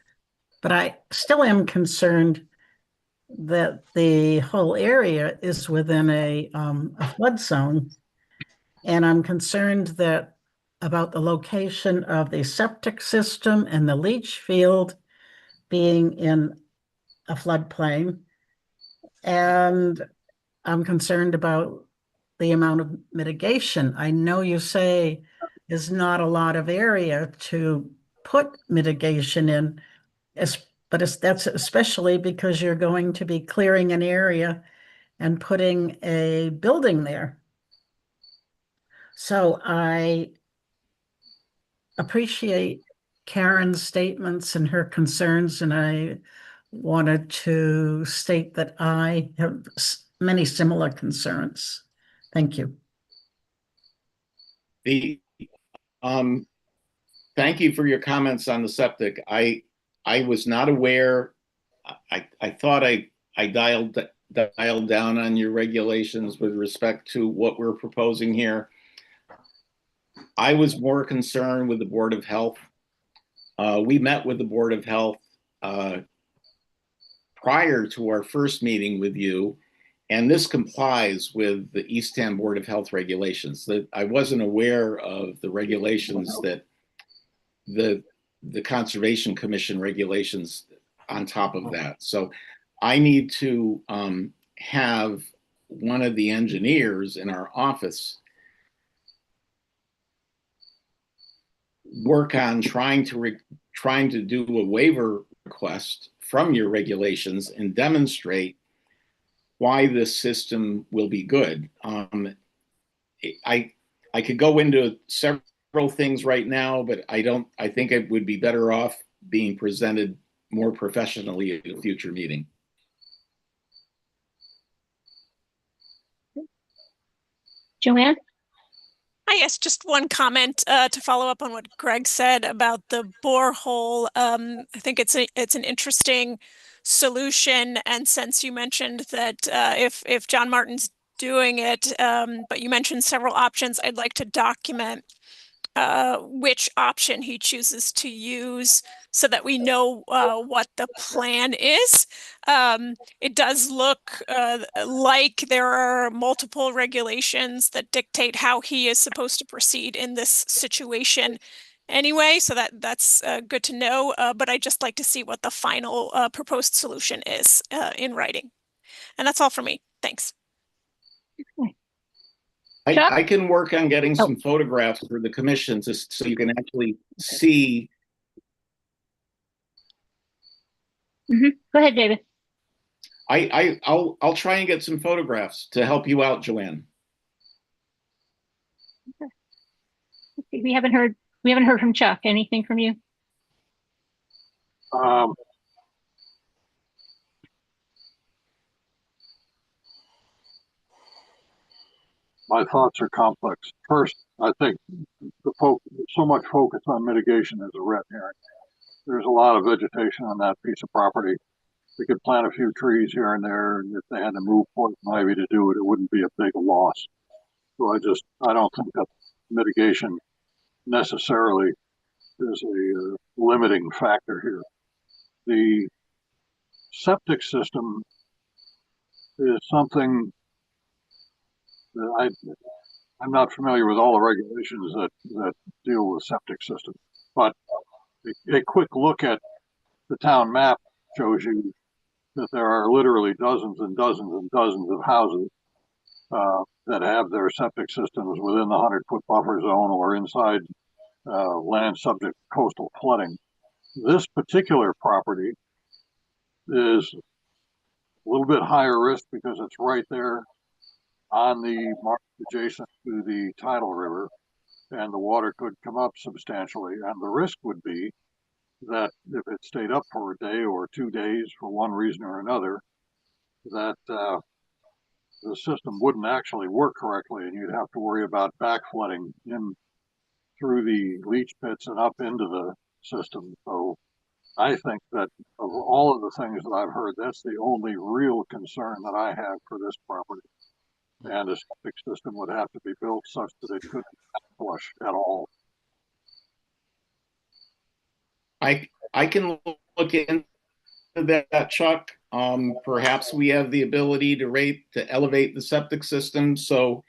But I still am concerned that the whole area is within a flood zone. And I'm concerned about the location of the septic system and the leach field being in a floodplain. And I'm concerned about the amount of mitigation. I know you say there's not a lot of area to put mitigation in, that's especially because you're going to be clearing an area and putting a building there. So I appreciate Karen's statements and her concerns, and I wanted to state that I have many similar concerns. Thank you. Thank you for your comments on the septic. I was not aware. I thought I dialed down on your regulations with respect to what we're proposing here. I was more concerned with the Board of Health. We met with the Board of Health prior to our first meeting with you, and this complies with the Eastham Board of Health regulations. That I wasn't aware of the regulations that the Conservation Commission regulations on top of that. So I need to have one of the engineers in our office work on trying to do a waiver request from your regulations and demonstrate why this system will be good. I could go into several things right now, but I think it would be better off being presented more professionally at a future meeting. Joanne? Yes, just one comment to follow up on what Greg said about the borehole. I think it's an interesting solution, and since you mentioned that if John Martin's doing it, but you mentioned several options, I'd like to document which option he chooses to use so that we know what the plan is. It does look like there are multiple regulations that dictate how he is supposed to proceed in this situation anyway, so that's good to know, but I'd just like to see what the final proposed solution is in writing. And that's all for me. Thanks. I can work on getting some photographs for the commission so you can actually see. Go ahead, David. I'll try and get some photographs to help you out, Joanne. Okay. We haven't heard from Chuck. Anything from you? my thoughts are complex. First, I think so much focus on mitigation is a red herring. There's a lot of vegetation on that piece of property. We could plant a few trees here and there, and if they had to move poison ivy to do it, it wouldn't be a big loss. So I don't think that mitigation necessarily is a limiting factor here. The septic system is something that I'm not familiar with all the regulations that deal with septic systems, but a quick look at the town map shows you that there are literally dozens and dozens and dozens of houses that have their septic systems within the 100-foot buffer zone or inside land subject to coastal flooding. This particular property is a little bit higher risk because it's right there on the mark adjacent to the tidal river, and the water could come up substantially. And the risk would be that if it stayed up for a day or 2 days for one reason or another, that the system wouldn't actually work correctly, and you'd have to worry about backflooding in through the leach pits and up into the system. So I think that of all of the things that I've heard, that's the only real concern that I have for this property. And a septic system would have to be built such that it couldn't flush at all. I can look into that, Chuck. Perhaps we have the ability to elevate the septic system. So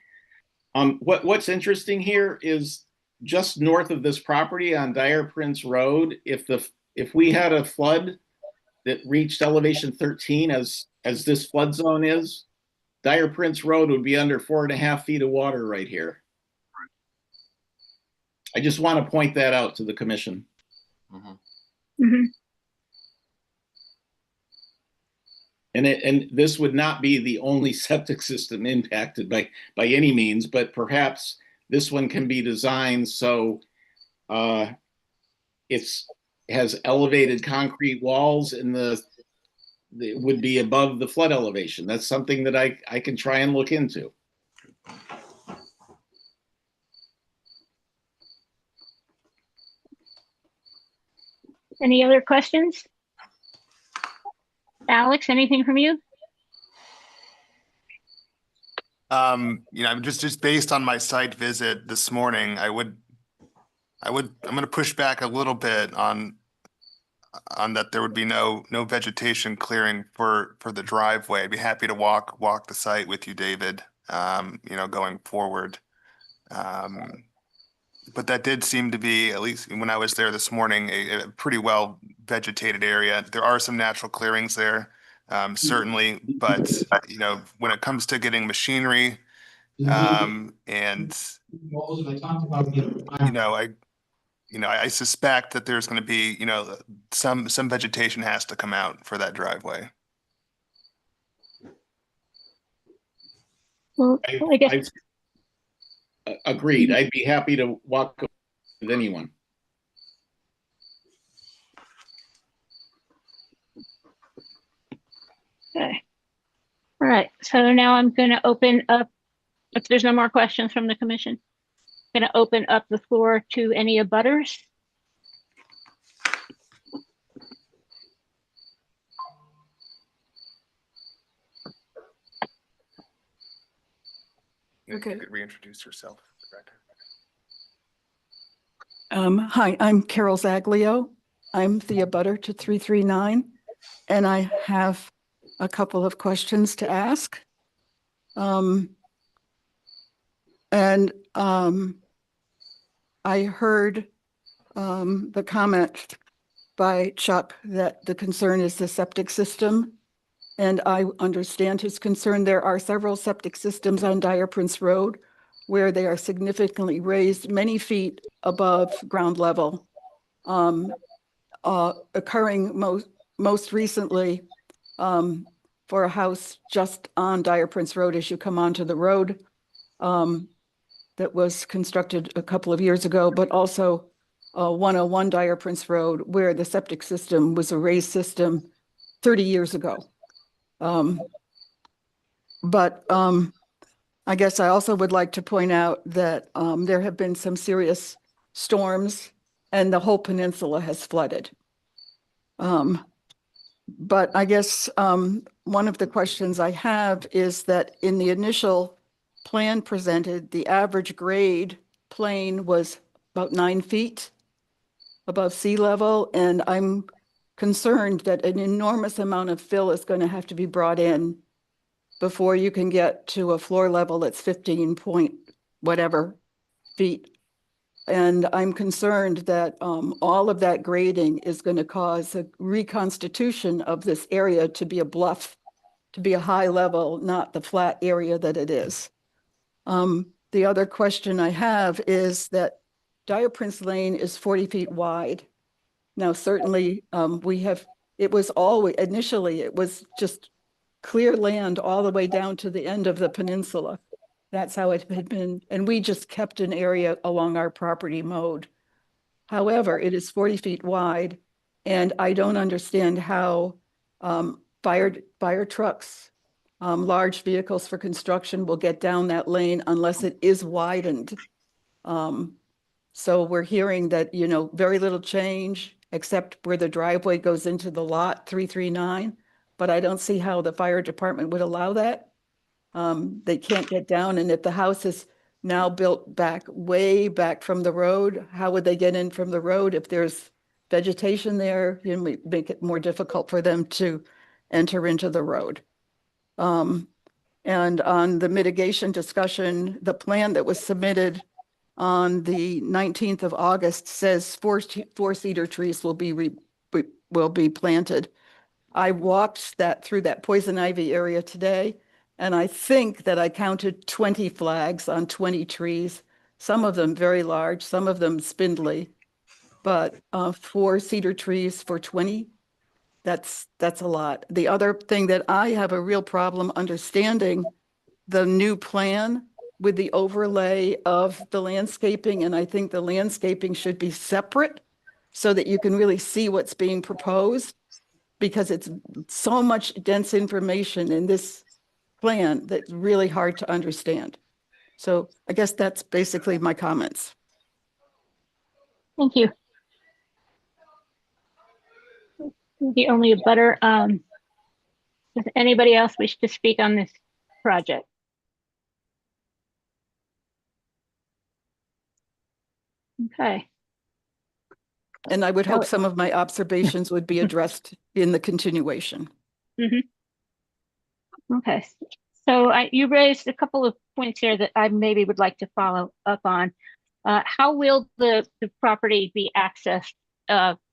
what's interesting here is just north of this property on Dire Prince Road, if we had a flood that reached elevation 13 as this flood zone is, Dire Prince Road would be under 4.5 feet of water right here. I just want to point that out to the commission. Mm-hmm. Mm-hmm. And this would not be the only septic system impacted by any means, but perhaps this one can be designed so it has elevated concrete walls and it would be above the flood elevation. That's something that I can try and look into. Any other questions? Alex, anything from you? Just based on my site visit this morning, I'm going to push back a little bit on that there would be no vegetation clearing for the driveway. I'd be happy to walk the site with you, David, going forward. But that did seem to be, at least when I was there this morning, a pretty well vegetated area. There are some natural clearings there, certainly, but when it comes to getting machinery, I suspect that there's going to be, some vegetation has to come out for that driveway. Well, I guess. Agreed. I'd be happy to walk with anyone. Okay. All right. So now I'm going to open up, if there's no more questions from the commission, I'm going to open up the floor to any abutters. Okay. You could reintroduce yourself. Hi, I'm Carol Zaglio. I'm the abutter to 339, and I have a couple of questions to ask. I heard the comment by Chuck that the concern is the septic system, and I understand his concern. There are several septic systems on Dire Prince Road where they are significantly raised many feet above ground level, occurring most recently for a house just on Dire Prince Road as you come onto the road that was constructed a couple of years ago, but also 101 Dire Prince Road where the septic system was a raised system 30 years ago. I guess I also would like to point out that there have been some serious storms and the whole peninsula has flooded. But I guess one of the questions I have is that in the initial plan presented, the average grade plane was about 9 feet above sea level. And I'm concerned that an enormous amount of fill is going to have to be brought in before you can get to a floor level that's 15 point whatever feet. And I'm concerned that all of that grading is going to cause a reconstitution of this area to be a bluff, to be a high level, not the flat area that it is. The other question I have is that Dire Prince Lane is 40 feet wide. Now, certainly it was always, initially, it was just clear land all the way down to the end of the peninsula. That's how it had been. And we just kept an area along our property mowed. However, it is 40 feet wide. And I don't understand how fire trucks, large vehicles for construction will get down that lane unless it is widened. So we're hearing that, very little change except where the driveway goes into the lot 339. But I don't see how the fire department would allow that. They can't get down. And if the house is now built way back from the road, how would they get in from the road if there's vegetation there? We make it more difficult for them to enter into the road. And on the mitigation discussion, the plan that was submitted on the 19th of August says four cedar trees will be planted. I walked through that poison ivy area today, and I think that I counted 20 flags on 20 trees, some of them very large, some of them spindly, but 4 cedar trees for 20, that's a lot. The other thing that I have a real problem understanding the new plan with the overlay of the landscaping, and I think the landscaping should be separate so that you can really see what's being proposed, because it's so much dense information in this plan that's really hard to understand. So I guess that's basically my comments. Thank you. The only butter. Does anybody else wish to speak on this project? Okay. And I would hope some of my observations would be addressed in the continuation. Mm-hmm. Okay. So you raised a couple of points here that I maybe would like to follow up on. How will the property be accessed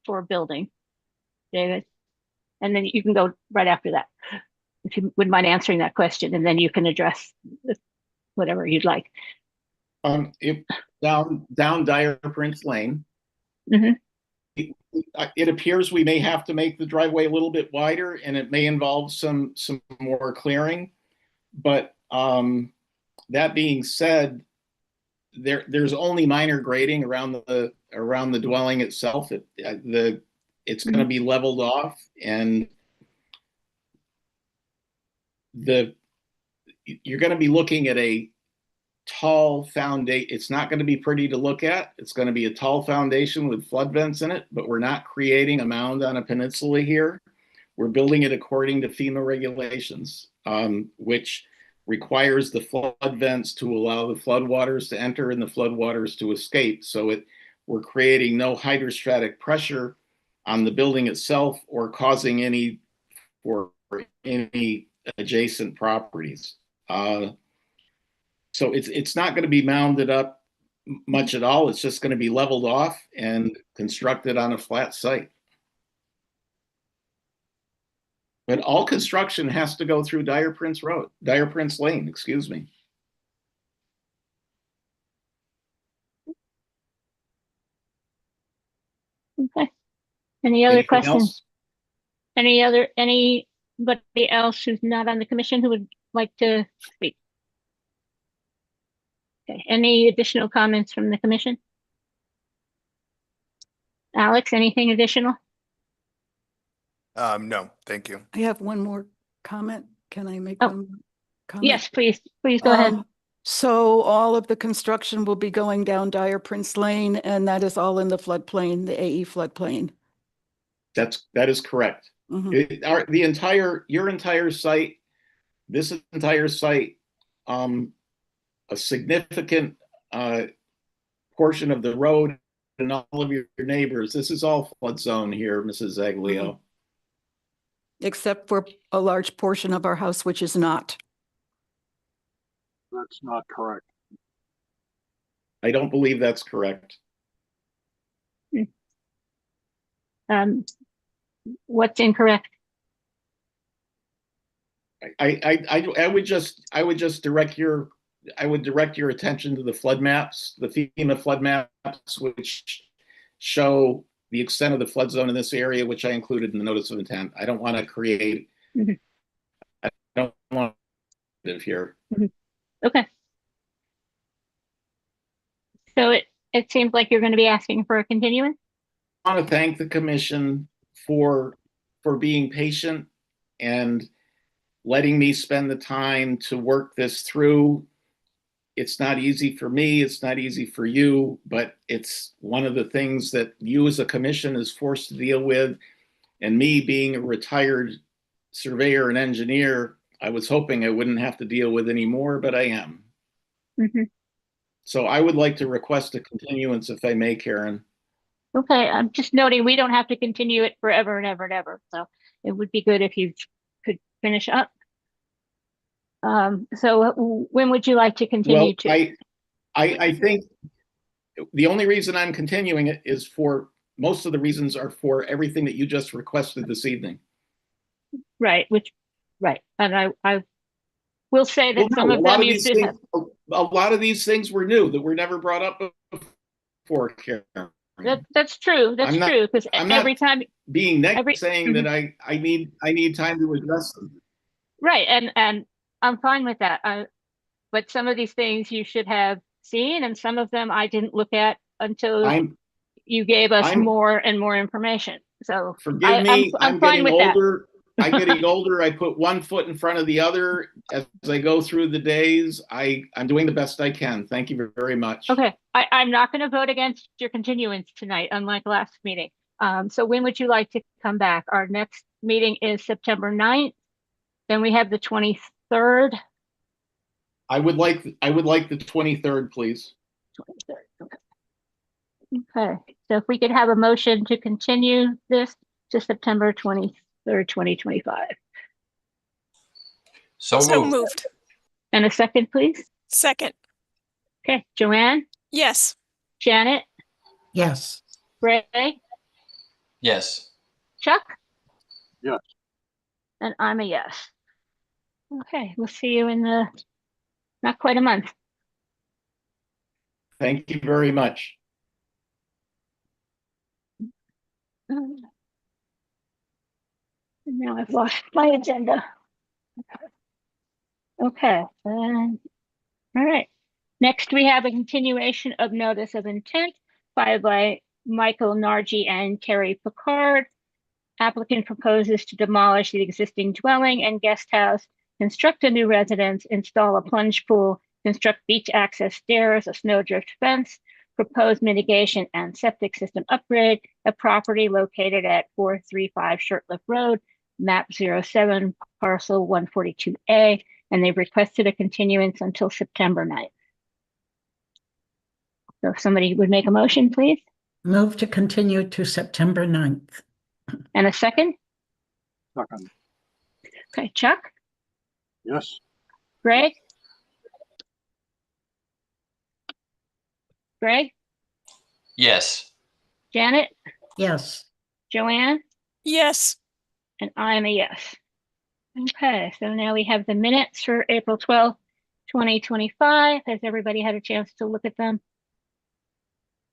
for building, David? And then you can go right after that, if you wouldn't mind answering that question, and then you can address whatever you'd like. Down Dire Prince Lane. Mm-hmm. It appears we may have to make the driveway a little bit wider, and it may involve some more clearing. But that being said, there's only minor grading around the dwelling itself. It's going to be leveled off, and you're going to be looking at a tall foundation. It's not going to be pretty to look at. It's going to be a tall foundation with flood vents in it, but we're not creating a mound on a peninsula here. We're building it according to FEMA regulations, which requires the flood vents to allow the floodwaters to enter and the floodwaters to escape. So we're creating no hydrostatic pressure on the building itself or causing any adjacent properties. So it's not going to be mounded up much at all. It's just going to be leveled off and constructed on a flat site. But all construction has to go through Dire Prince Lane, excuse me. Okay. Any other Anything questions? else? Anybody else who's not on the commission who would like to speak? Okay. Any additional comments from the commission? Alex, anything additional? No, thank you. I have one more comment. Can I make Oh. one more comment? Yes, please go ahead. So all of the construction will be going down Dyer Prince Lane, and that is all in the floodplain, the AE floodplain. That is correct. Mhm. Your entire site, this entire site, a significant portion of the road and all of your neighbors, this is all flood zone here, Mrs. Zaglio. Except for a large portion of our house, which is not. That's not correct. I don't believe that's correct. What's incorrect? I would just direct your attention to the flood maps, the FEMA flood maps, which show the extent of the flood zone in this area, which I included in the notice of intent. I don't want to create. I don't want to live here. Okay. So it seems like you're going to be asking for a continuance. I want to thank the commission for being patient and letting me spend the time to work this through. It's not easy for me, it's not easy for you, but it's one of the things that you as a commission is forced to deal with. And me being a retired surveyor and engineer, I was hoping I wouldn't have to deal with anymore, but I am. So I would like to request a continuance if I may, Karen. Okay, I'm just noting we don't have to continue it forever and ever and ever. So it would be good if you could finish up. So when would you like to continue to? I think the only reason I'm continuing it is for, most of the reasons are for everything that you just requested this evening. Right, and I will say that some of them you should have. A lot of these things were new that were never brought up before, Karen. That's true. That's true. Because every time being negative, saying that I need time to address them. Right, and I'm fine with that. But some of these things you should have seen, and some of them I didn't look at until you gave us more and more information. So forgive me, I'm fine with older. I'm getting older. I put one foot in front of the other as I go through the days. I'm doing the best I can. Thank you very much. Okay, I'm not going to vote against your continuance tonight, unlike last meeting. So when would you like to come back? Our next meeting is September 9th. Then we have the 23rd. I would like the 23rd, please. 23rd. Okay. So if we could have a motion to continue this to September 23rd, 2025. So moved. And a second, please. Second. Okay. Joanne? Yes. Janet? Yes. Ray? Yes. Chuck? Yes. And I'm a yes. Okay, we'll see you in not quite a month. Thank you very much. And now I've lost my agenda. Okay. All right. Next, we have a continuation of notice of intent filed by Michael Nargi and Terry Picard. Applicant proposes to demolish the existing dwelling and guest house, construct a new residence, install a plunge pool, construct beach access stairs, a snowdrift fence, propose mitigation and septic system upgrade, a property located at 435 Shirtlift Road, map 07, parcel 142A, and they've requested a continuance until September 9th. So if somebody would make a motion, please. Move to continue to September 9th. And a second? Second. Okay, Chuck? Yes. Greg? Greg? Yes. Janet? Yes. Joanne? Yes. And I'm a yes. Okay, so now we have the minutes for April 12th, 2025. Has everybody had a chance to look at them?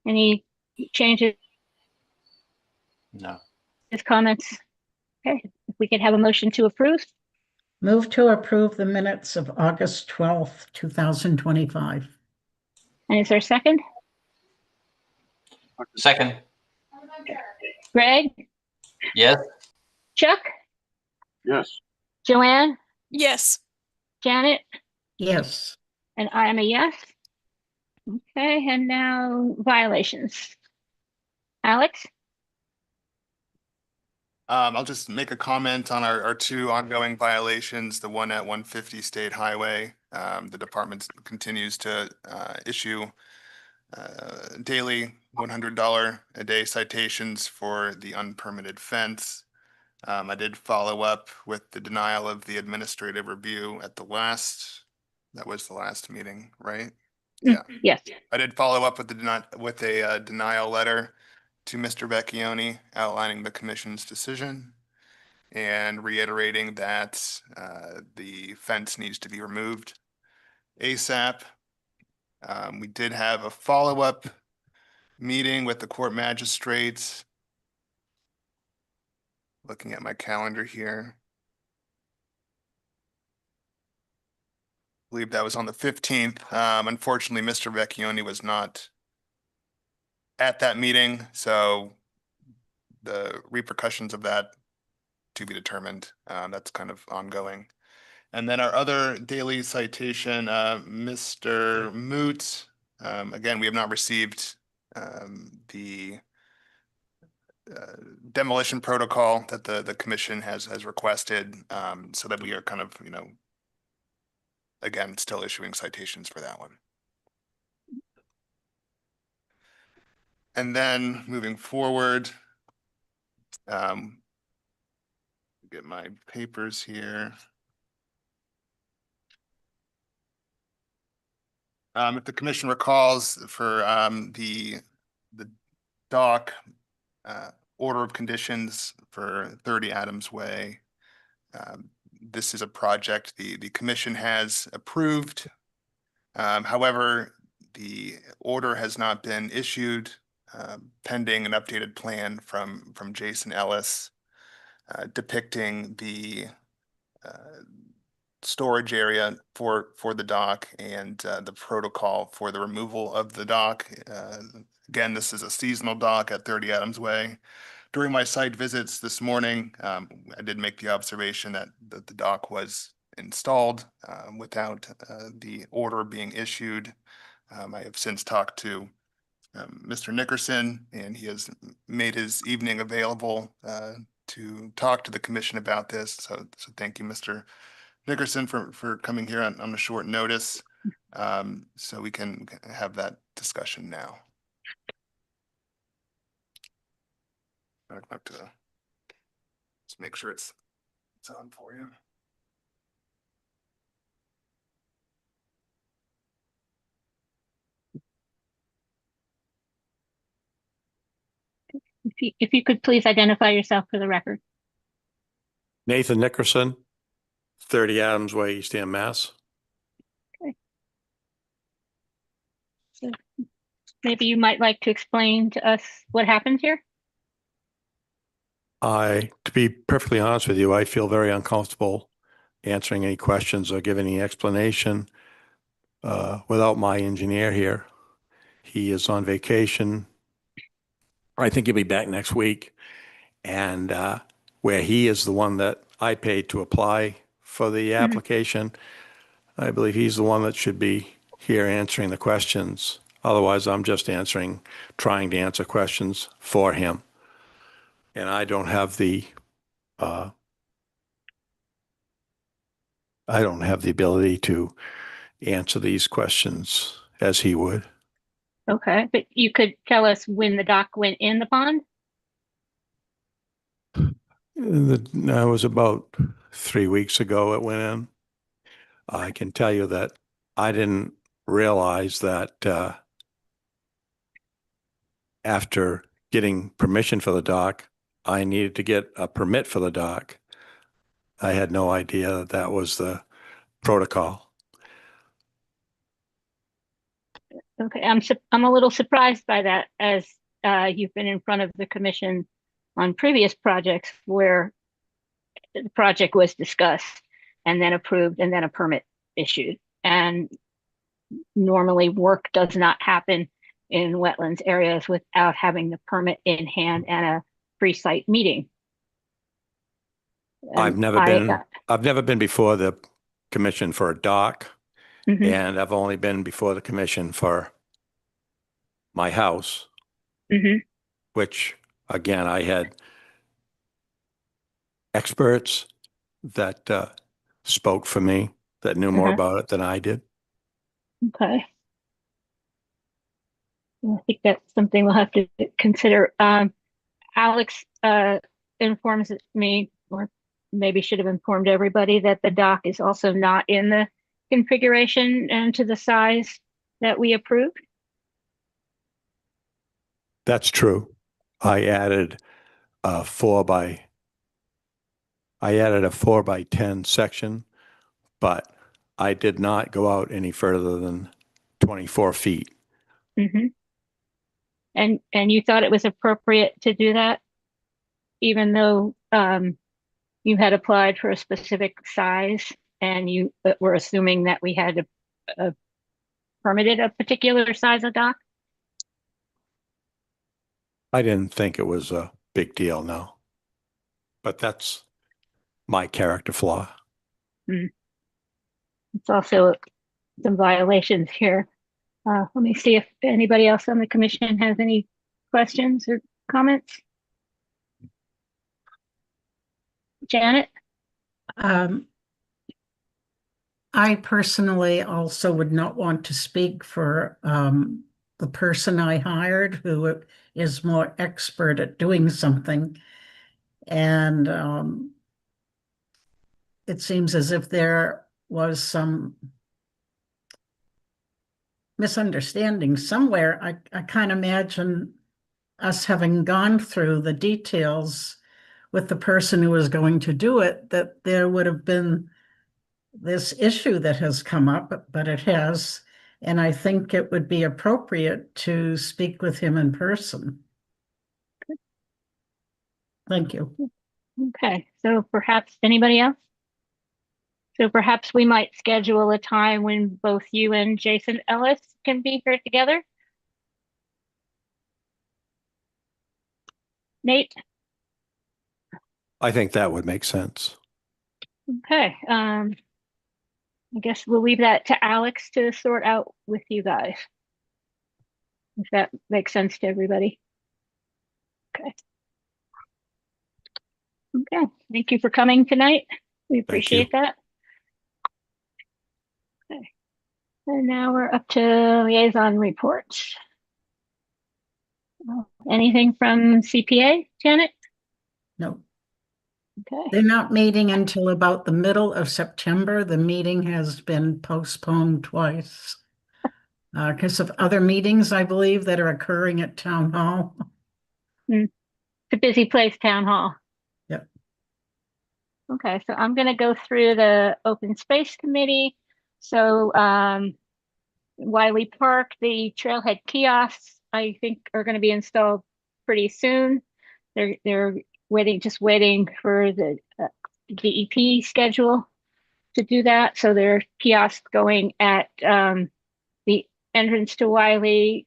Any changes? No. Comments? Okay, if we could have a motion to approve. Move to approve the minutes of August 12th, 2025. And is there a second? Second. Greg? Yes. Chuck? Yes. Joanne? Yes. Janet? Yes. And I am a yes. Okay, and now violations. Alex? I'll just make a comment on our two ongoing violations, the one at 150 State Highway. The department continues to issue daily $100 a day citations for the unpermitted fence. I did follow up with the denial of the administrative review at that was the last meeting, right? Yeah. Yes. I did follow up with a denial letter to Mr. Vecchione outlining the commission's decision and reiterating that the fence needs to be removed ASAP. We did have a follow-up meeting with the court magistrates. Looking at my calendar here. I believe that was on the 15th. Unfortunately, Mr. Vecchione was not at that meeting, so the repercussions of that to be determined. That's kind of ongoing. And then our other daily citation, Mr. Moot. Again, we have not received the demolition protocol that the commission has requested, so that we are kind of, again, still issuing citations for that one. And then moving forward, get my papers here. If the commission recalls, for the dock order of conditions for 30 Adams Way, this is a project the commission has approved. However, the order has not been issued pending an updated plan from Jason Ellis depicting the storage area for the dock and the protocol for the removal of the dock. Again, this is a seasonal dock at 30 Adams Way. During my site visits this morning, I did make the observation that the dock was installed without the order being issued. I have since talked to Mr. Nickerson, and he has made his evening available to talk to the commission about this. So thank you, Mr. Nickerson, for coming here on a short notice, so we can have that discussion now. I'd like to just make sure it's on for you. If you could please identify yourself for the record. Nathan Nickerson, 30 Adams Way, Eastham, Mass. Okay. So maybe you might like to explain to us what happened here. To be perfectly honest with you, I feel very uncomfortable answering any questions or giving any explanation without my engineer here. He is on vacation. I think he'll be back next week. And where he is the one that I paid to apply for the application, I believe he's the one that should be here answering the questions. Otherwise, I'm just trying to answer questions for him. And I don't have the ability to answer these questions as he would. Okay, but you could tell us when the dock went in the pond? That was about 3 weeks ago it went in. I can tell you that I didn't realize that after getting permission for the dock, I needed to get a permit for the dock. I had no idea that that was the protocol. Okay, I'm a little surprised by that, as you've been in front of the commission on previous projects where the project was discussed and then approved and then a permit issued. And normally work does not happen in wetlands areas without having the permit in hand and a pre-site meeting. I've never been before the commission for a dock, Mhm. And I've only been before the commission for my house, Mhm. which again, I had experts that spoke for me that knew more Uh-huh. about it than I did. Okay. I think that's something we'll have to consider. Alex informs me, or maybe should have informed everybody, that the dock is also not in the configuration and to the size that we approved. That's true. I added a 4x10 section, but I did not go out any further than 24 feet. Mm-hmm. And you thought it was appropriate to do that, even though you had applied for a specific size and you were assuming that we had permitted a particular size of dock? I didn't think it was a big deal, no. But that's my character flaw. It's also some violations here. Let me see if anybody else on the commission has any questions or comments. Janet? I personally also would not want to speak for the person I hired, who is more expert at doing something. And it seems as if there was some misunderstanding somewhere. I can't imagine us having gone through the details with the person who was going to do it, that there would have been this issue that has come up, but it has. And I think it would be appropriate to speak with him in person. Thank you. Okay, so perhaps anybody else? So perhaps we might schedule a time when both you and Jason Ellis can be here together. Nate? I think that would make sense. Okay, I guess we'll leave that to Alex to sort out with you guys, if that makes sense to everybody. Okay. Okay, thank you for coming tonight. We appreciate that. Okay, and now we're up to liaison reports. Anything from CPA, Janet? No. Okay. They're not meeting until about the middle of September. The meeting has been postponed twice because of other meetings, I believe, that are occurring at Town Hall. It's a busy place, Town Hall. Yep. Okay, so I'm going to go through the Open Space Committee. So Wiley Park, the trailhead kiosks, I think, are going to be installed pretty soon. They're just waiting for the DEP schedule to do that. So there are kiosks going at the entrance to Wiley,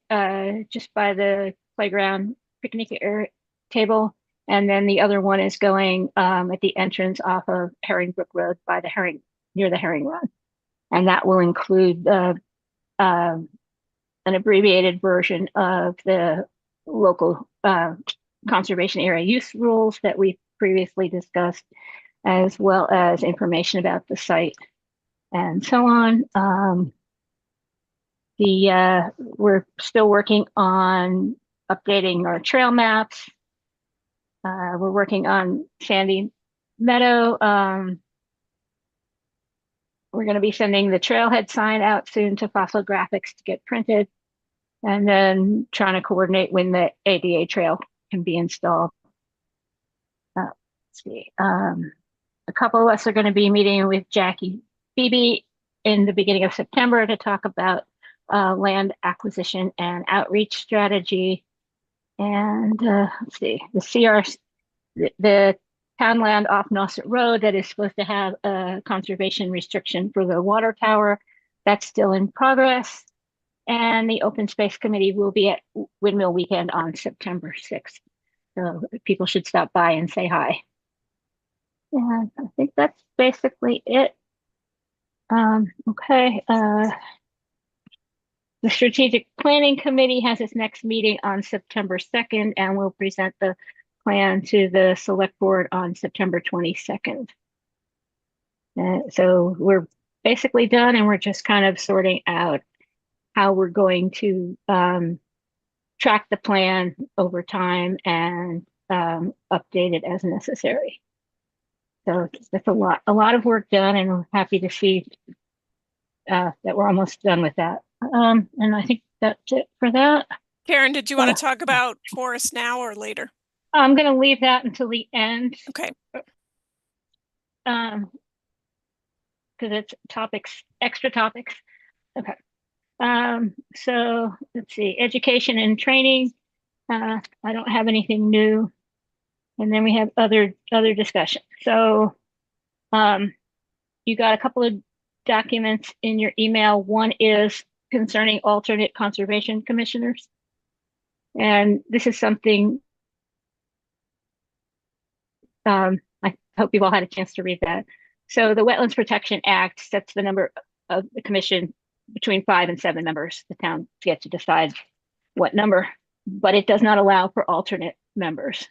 just by the playground picnic area table. And then the other one is going at the entrance off of Herringbrook Road by near the Herring Run. And that will include an abbreviated version of the local conservation area use rules that we previously discussed, as well as information about the site and so on. We're still working on updating our trail maps. We're working on Sandy Meadow. We're going to be sending the trailhead sign out soon to Fossil Graphics to get printed, and then trying to coordinate when the ADA trail can be installed. Let's see. A couple of us are going to be meeting with Jackie Beebe in the beginning of September to talk about land acquisition and outreach strategy. And let's see, the town land off Nauset Road that is supposed to have a conservation restriction for the water tower, that's still in progress. And the Open Space Committee will be at Windmill Weekend on September 6th. So people should stop by and say hi. And I think that's basically it. Okay, the Strategic Planning Committee has its next meeting on September 2nd and will present the plan to the Select Board on September 22nd. So we're basically done, and we're just kind of sorting out how we're going to track the plan over time and update it as necessary. So that's a lot of work done, and we're happy to see that we're almost done with that. And I think that's it for that. Karen, did you want to talk about forest now or later? I'm going to leave that until the end. Okay. Because it's extra topics. Okay. So let's see, education and training. I don't have anything new. And then we have other discussion. So you got a couple of documents in your email. One is concerning alternate conservation commissioners. And this is something I hope you've all had a chance to read that. So the Wetlands Protection Act sets the number of the commission between 5 and 7 members. The town gets to decide what number, but it does not allow for alternate members.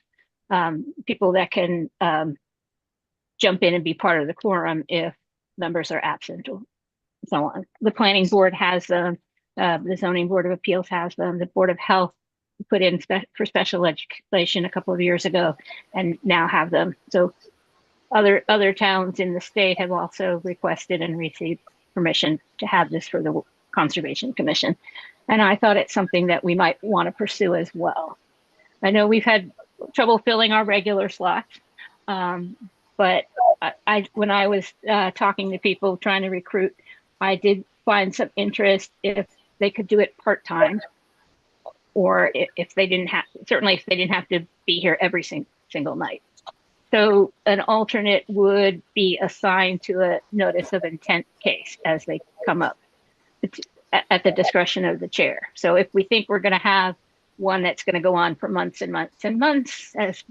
People that can jump in and be part of the quorum if members are absent or so on. The planning board has them, the zoning board of appeals has them, the Board of Health put in for special legislation a couple of years ago and now have them. So other towns in the state have also requested and received permission to have this for the Conservation Commission. And I thought it's something that we might want to pursue as well. I know we've had trouble filling our regular slots, but when I was talking to people trying to recruit, I did find some interest if they could do it part-time, or if they didn't have, certainly if they didn't have to be here every single night. So an alternate would be assigned to a notice of intent case as they come up at the discretion of the chair. So if we think we're going to have one that's going to go on for months and months and months, as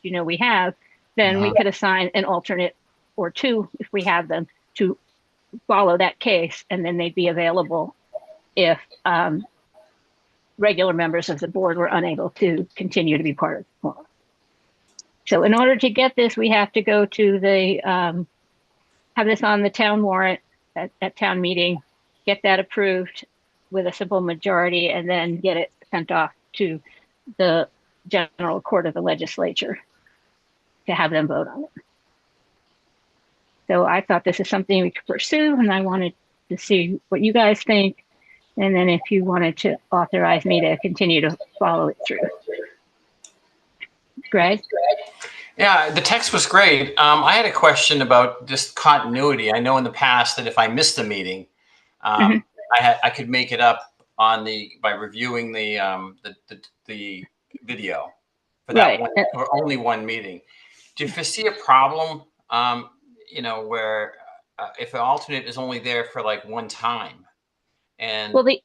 you know we have, then we could assign an alternate or two, if we have them, to follow that case, and then they'd be available if regular members of the board were unable to continue to be part of the quorum. So in order to get this, we have to go to the, have this on the town warrant at town meeting, get that approved with a simple majority, and then get it sent off to the general court of the legislature to have them vote on it. So I thought this is something we could pursue, and I wanted to see what you guys think. And then if you wanted to authorize me to continue to follow it through. Greg? Yeah, the text was great. I had a question about just continuity. I know in the past that if I missed a meeting, I could make it up by reviewing the video for that one, or only one meeting. Do you foresee a problem, where if an alternate is only there for like one time? And well, would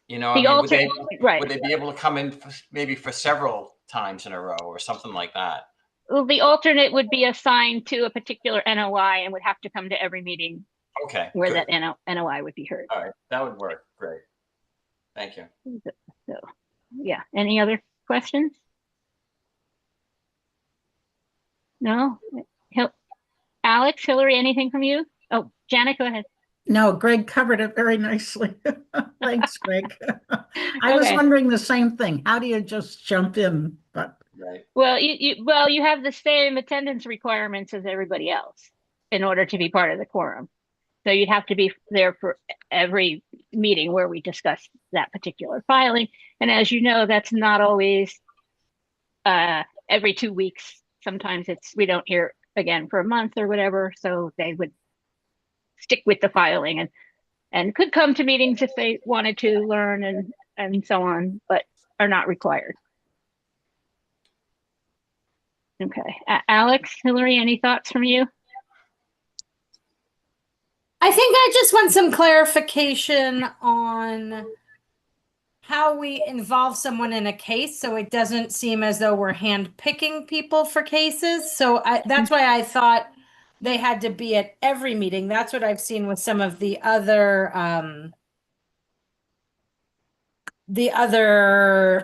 they be able to come in maybe for several times in a row or something like that? Well, the alternate would be assigned to a particular NOI and would have to come to every meeting where that NOI would be heard. All right, that would work. Great. Thank you. So, yeah. Any other questions? No? Alex, Hillary, anything from you? Oh, Janet, go ahead. No, Greg covered it very nicely. Thanks, Greg. I was wondering the same thing. How do you just jump in? But well, you have the same attendance requirements as everybody else in order to be part of the quorum. So you'd have to be there for every meeting where we discuss that particular filing. And as you know, that's not always every 2 weeks. Sometimes we don't hear again for a month or whatever. So they would stick with the filing and could come to meetings if they wanted to learn and so on, but are not required. Okay, Alex, Hillary, any thoughts from you? I think I just want some clarification on how we involve someone in a case so it doesn't seem as though we're handpicking people for cases. So that's why I thought they had to be at every meeting. That's what I've seen with some of the other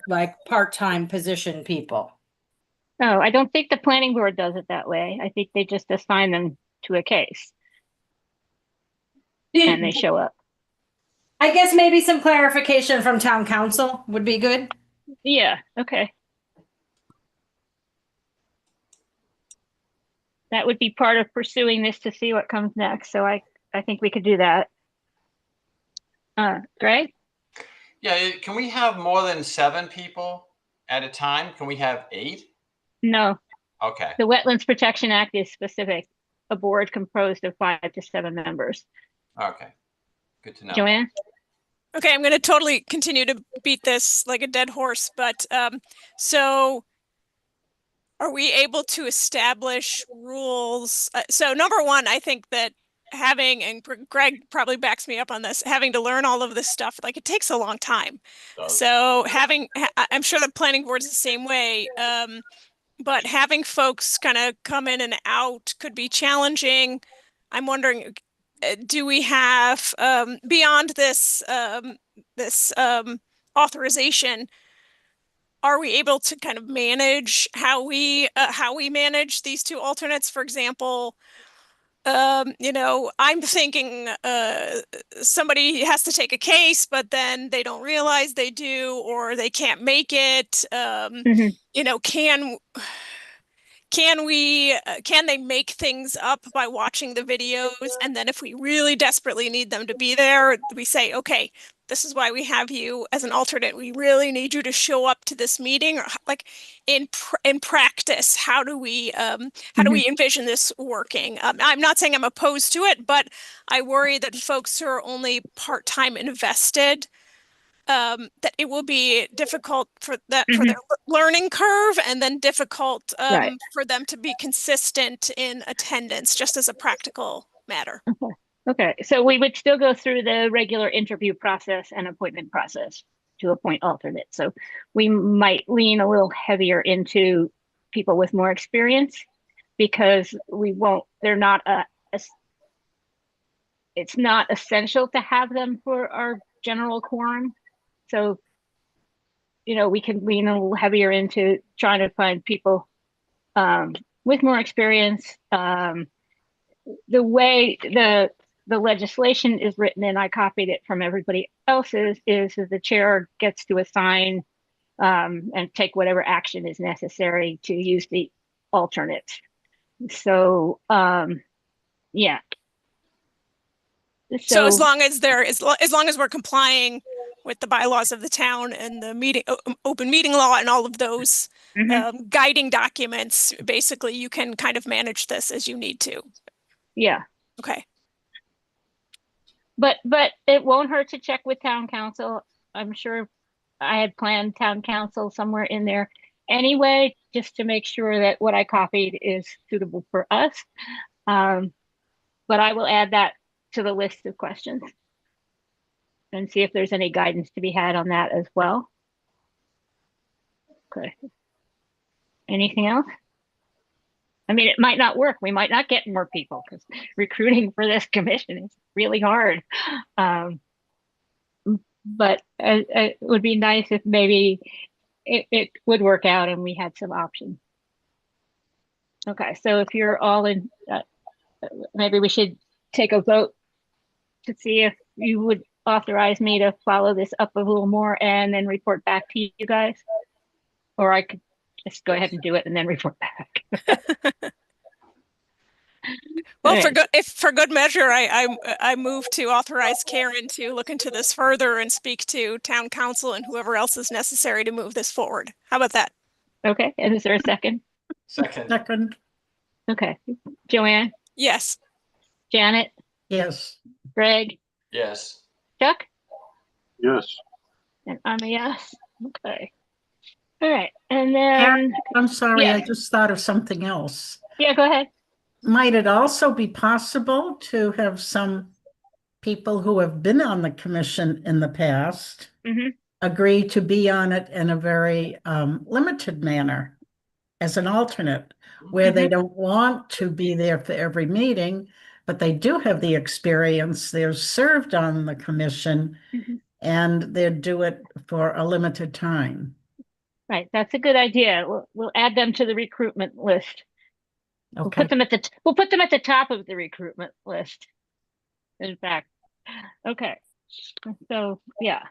like part-time position people. Oh, I don't think the planning board does it that way. I think they just assign them to a case and they show up. I guess maybe some clarification from town council would be good. Yeah, okay. That would be part of pursuing this to see what comes next. So I think we could do that. Greg? Yeah, can we have more than 7 people at a time? Can we have 8? No, Okay. the Wetlands Protection Act is specific. A board composed of 5 to 7 members. Okay. Good to know. Joanne? Okay, I'm going to totally continue to beat this like a dead horse, but so are we able to establish rules? So number one, I think that having, and Greg probably backs me up on this, having to learn all of this stuff, like it takes a long time. So I'm sure the planning board's the same way, but having folks kind of come in and out could be challenging. I'm wondering, do we have, beyond this, authorization, are we able to kind of manage how we manage these 2 alternates? For example, I'm thinking somebody has to take a case, but then they don't realize they do, or they can't make it. Can they make things up by watching the videos? And then if we really desperately need them to be there, we say, okay, this is why we have you as an alternate. We really need you to show up to this meeting. Or like in practice, how do we envision this working? I'm not saying I'm opposed to it, but I worry that folks who are only part-time invested, that it will be difficult for their learning curve, and then difficult for them to be consistent in attendance, just as a practical matter. Okay, so we would still go through the regular interview process and appointment process to appoint alternates. So we might lean a little heavier into people with more experience, because it's not essential to have them for our general quorum. So, we can lean a little heavier into trying to find people with more experience. The way the legislation is written, and I copied it from everybody else's, is that the chair gets to assign and take whatever action is necessary to use the alternates. So, yeah. So as long as we're complying with the bylaws of the town and the open meeting law and all of those guiding documents, basically you can kind of manage this as you need to. Yeah. Okay. But it won't hurt to check with town council. I'm sure I had planned town council somewhere in there anyway, just to make sure that what I copied is suitable for us. But I will add that to the list of questions and see if there's any guidance to be had on that as well. Okay. Anything else? I mean, it might not work. We might not get more people, because recruiting for this commission is really hard. But it would be nice if maybe it would work out and we had some options. Okay, so if you're all in, maybe we should take a vote to see if you would authorize me to follow this up a little more and then report back to you guys. Or I could just go ahead and do it and then report back. Well, for good measure, I move to authorize Karen to look into this further and speak to town council and whoever else is necessary to move this forward. How about that? Okay, and is there a second? Second. Okay, Joanne? Yes. Janet? Yes. Greg? Yes. Chuck? Yes. And I'm a yes. Okay. All right, and then I'm sorry, yeah. I just thought of something else. Yeah, go ahead. Might it also be possible to have some people who have been on the commission in the past agree to be on it in a very limited manner? as an alternate, where they Mhm. don't want to be there for every meeting, but they do have the experience. They're served on the commission Mhm. and they do it for a limited time. Right, that's a good idea. We'll add them to the recruitment list. We'll Okay. put them at the top of the recruitment list. In fact, okay. So yeah.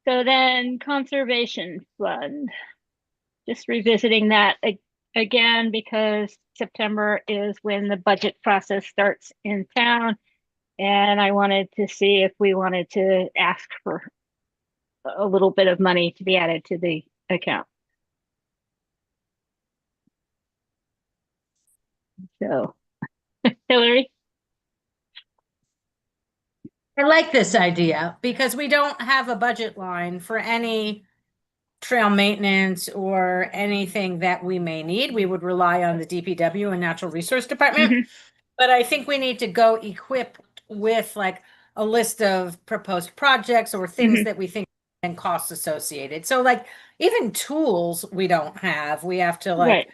So then conservation fund. Just revisiting that again because September is when the budget process starts in town, and I wanted to see if we wanted to ask for a little bit of money to be added to the account. So, Hillary? I like this idea because we don't have a budget line for any trail maintenance or anything that we may need. We would rely on the DPW and Natural Resource Department. Mhm. But I think we need to go equipped with like a list of proposed projects or things Mhm. that we think and costs associated. So like even tools we don't have. We have to like Right.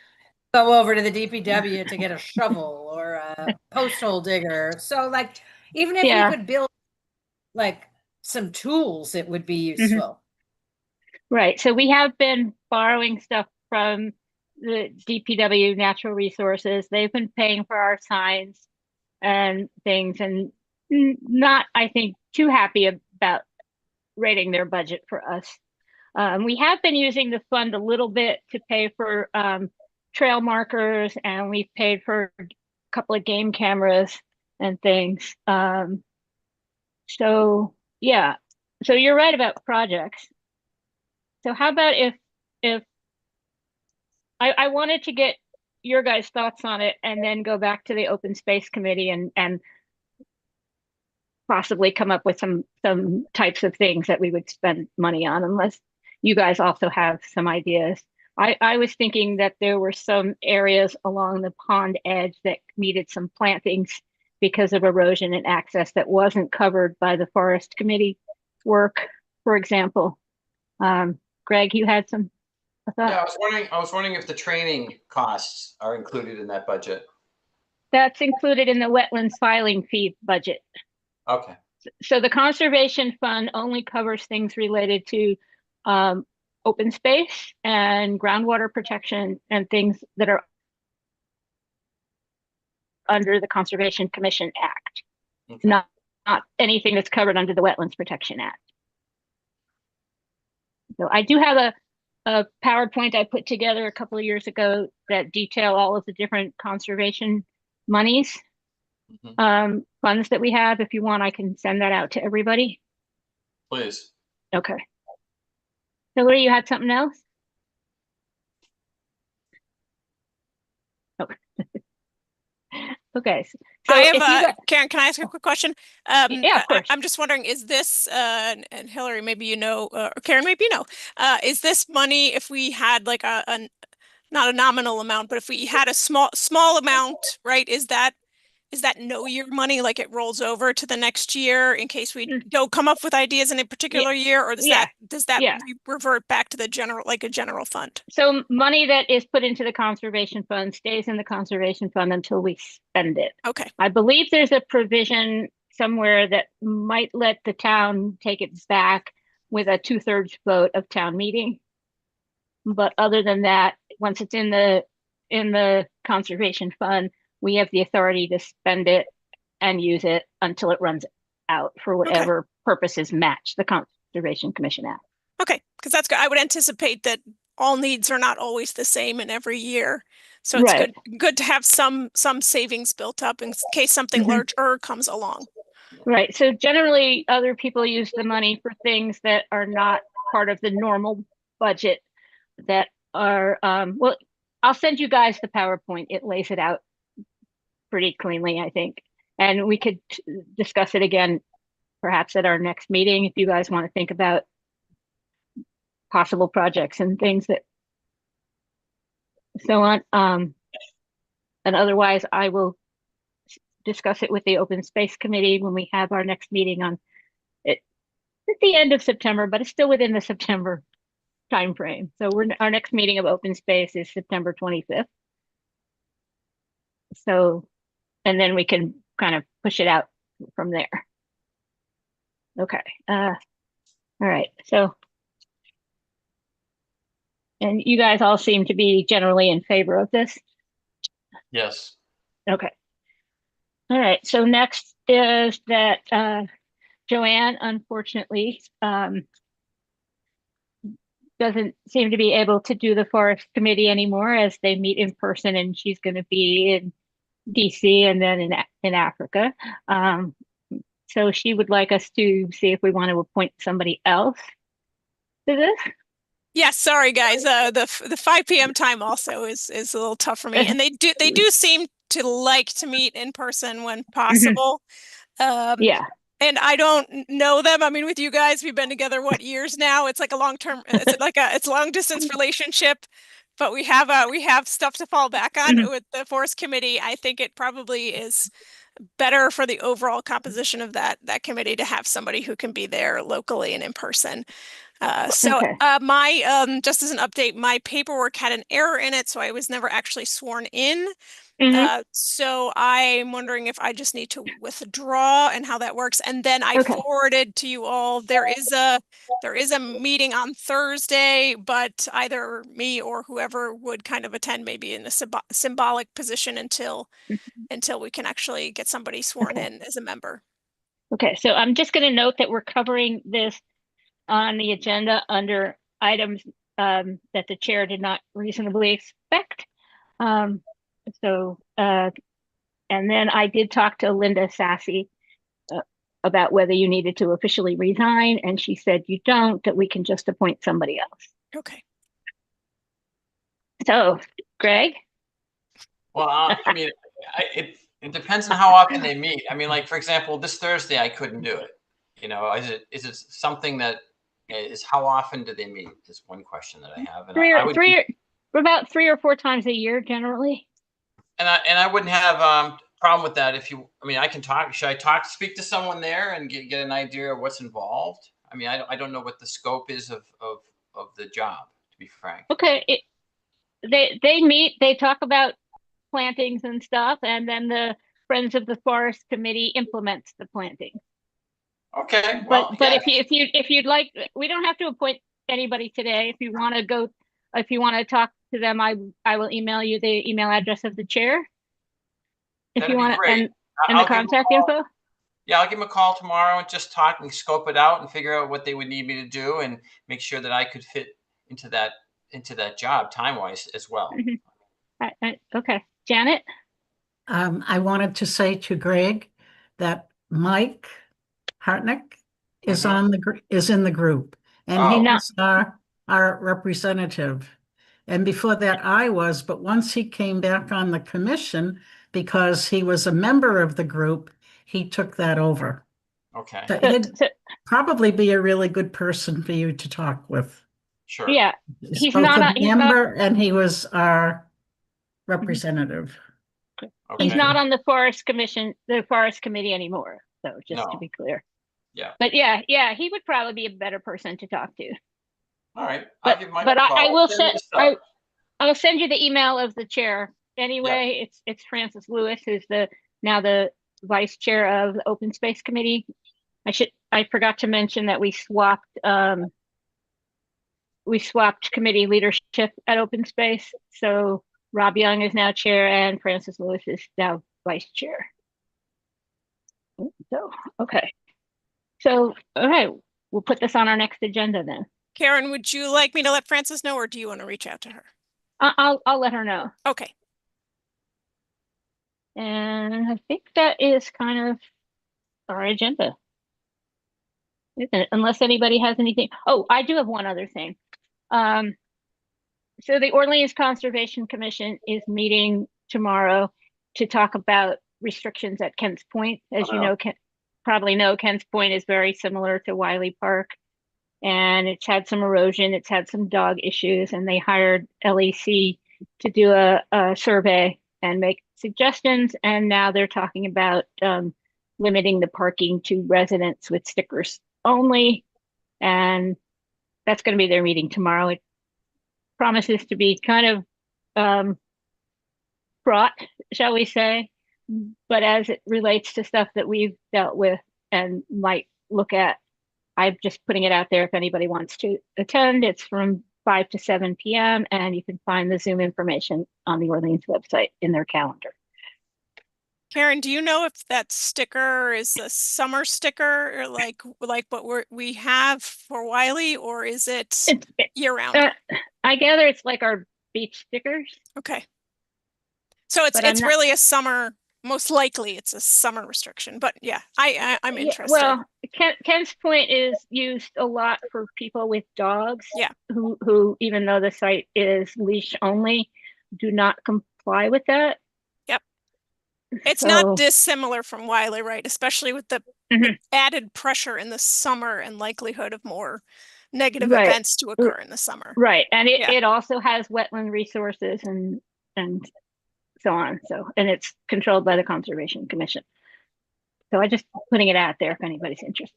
go over to the DPW to get a shovel or a post hole digger. So like even if we Yeah. could build like some tools, it would be Mhm. useful. Right. So we have been borrowing stuff from the DPW Natural Resources. They've been paying for our signs and things and not, I think, too happy about rating their budget for us. We have been using the fund a little bit to pay for trail markers, and we've paid for a couple of game cameras and things. So yeah, so you're right about projects. So how about if I wanted to get your guys' thoughts on it and then go back to the open space committee and possibly come up with some types of things that we would spend money on, unless you guys also have some ideas. I was thinking that there were some areas along the pond edge that needed some plantings because of erosion and access that wasn't covered by the forest committee work, for example. Greg, you had some thoughts? Yeah, I was wondering if the training costs are included in that budget. That's included in the wetlands filing fee budget. Okay. So the conservation fund only covers things related to open space and groundwater protection and things that are under the Conservation Commission Act, Okay. not anything that's covered under the Wetlands Protection Act. So I do have a PowerPoint I put together a couple of years ago that detail all of the different conservation monies, funds that we have. If you want, I can send that out to everybody. Please. Okay. Hillary, you had something else? Oh. Okay. So I if you have Karen, can I ask a quick question? Yeah, of course. I'm just wondering, is this, and Hillary, maybe you know, or Karen, maybe you know, is this money, if we had like a not a nominal amount, but if we had a small amount, right, is that no year money, like it rolls over to the next year in case we don't come up with ideas in a particular year, or does that revert back to the general, like a general fund? So money that is put into the conservation fund stays in the conservation fund until we spend it. Okay. I believe there's a provision somewhere that might let the town take it back with a 2/3 vote of town meeting. But other than that, once it's in the conservation fund, we have the authority to spend it and use it until it runs out for whatever purposes match the Conservation Commission Act. Okay, because that's good. I would anticipate that all needs are not always the same in every year. So it's good to have some savings built up in case something larger comes along. Right. So generally other people use the money for things that are not part of the normal budget that are, well, I'll send you guys the PowerPoint. It lays it out pretty cleanly, I think. And we could discuss it again, perhaps at our next meeting, if you guys want to think about possible projects and things that so on. And otherwise, I will discuss it with the Open Space Committee when we have our next meeting on it at the end of September, but it's still within the September time frame. So our next meeting of open space is September 25th. So, and then we can kind of push it out from there. Okay. All right. So, and you guys all seem to be generally in favor of this. Yes. Okay. All right. So next is that Joanne, unfortunately, doesn't seem to be able to do the forest committee anymore as they meet in person, and she's going to be in DC and then in Africa. So she would like us to see if we want to appoint somebody else to this. Yes, sorry guys. The 5 p.m. time also is a little tough for me, and they do seem to like to meet in person when possible. Yeah. And I don't know them. I mean, with you guys, we've been together what, years now? It's like a long-term, it's a long distance relationship, but we have stuff to fall back on with the forest committee. I think it probably is better for the overall composition of that committee to have somebody who can be there locally and in person. My just as an update, my paperwork had an error in it, so I was never actually sworn in. So I'm wondering if I just need to withdraw and how that works. And then I forwarded to you all, there is a meeting on Thursday, but either me or whoever would kind of attend maybe in a symbolic position until we can actually get somebody sworn in as a member. Okay, so I'm just going to note that we're covering this on the agenda under items that the chair did not reasonably expect. And then I did talk to Linda Sassy about whether you needed to officially resign, and she said you don't, that we can just appoint somebody else. Okay. So, Greg? Well, I mean, it depends on how often they meet. I mean, like, for example, this Thursday, I couldn't do it. You know, is it something that is, how often do they meet? Is one question that I have. And about 3 or 4 times a year, generally. And I wouldn't have problem with that if you, I mean, I can talk, should I speak to someone there and get an idea of what's involved? I mean, I don't know what the scope is of the job, to be frank. Okay, they meet, they talk about plantings and stuff, and then the Friends of the Forest Committee implements the planting. Okay, well, but if you'd like, we don't have to appoint anybody today. If you want to talk to them, I will email you the email address of the chair. If you want, and the contact info. Yeah, I'll give them a call tomorrow and just talk and scope it out and figure out what they would need me to do and make sure that I could fit into that job time-wise as well. Okay, Janet. I wanted to say to Greg that Mike Hartnick is in the group, and he was our representative. And before that I was, but once he came back on the commission, because he was a member of the group, he took that over. Okay. So he'd probably be a really good person for you to talk with. Sure. Yeah. He's both a member and he was our representative. Okay. He's not on the forest committee anymore. So just to be clear. Yeah. But yeah, he would probably be a better person to talk to. All right. I'll send you the email of the chair. Anyway, it's Francis Lewis, who's now the vice chair of the Open Space Committee. I forgot to mention that we swapped committee leadership at Open Space. So Rob Young is now chair and Francis Lewis is now vice chair. So, okay. So, all right, we'll put this on our next agenda then. Karen, would you like me to let Frances know, or do you want to reach out to her? I'll let her know. Okay. And I think that is kind of our agenda, isn't it? Unless anybody has anything. Oh, I do have one other thing. So the Orleans Conservation Commission is meeting tomorrow to talk about restrictions at Kent's Point. As you know, probably know, Kent's Point is very similar to Wiley Park, and it's had some erosion, it's had some dog issues, and they hired LEC to do a survey and make suggestions. And now they're talking about limiting the parking to residents with stickers only. And that's going to be their meeting tomorrow. It promises to be kind of fraught, shall we say, but as it relates to stuff that we've dealt with and might look at, I'm just putting it out there if anybody wants to attend. It's from 5 to 7 p.m. and you can find the Zoom information on the Orleans website in their calendar. Karen, do you know if that sticker is a summer sticker or like what we have for Wiley, or is it year round? I gather it's like our beach stickers. Okay. So it's But really a summer, most likely it's a summer restriction, but yeah, I'm interested. Well, Ken's Point is used a lot for people with dogs. Yeah. Who even though the site is leash only, do not comply with that. Yep. It's So, not dissimilar from Wiley, right? Especially with the Mhm. added pressure in the summer and likelihood of more negative Right. events to occur in the summer. Right. And Yeah. it also has wetland resources and so on. So, and it's controlled by the Conservation Commission. So I just putting it out there if anybody's interested.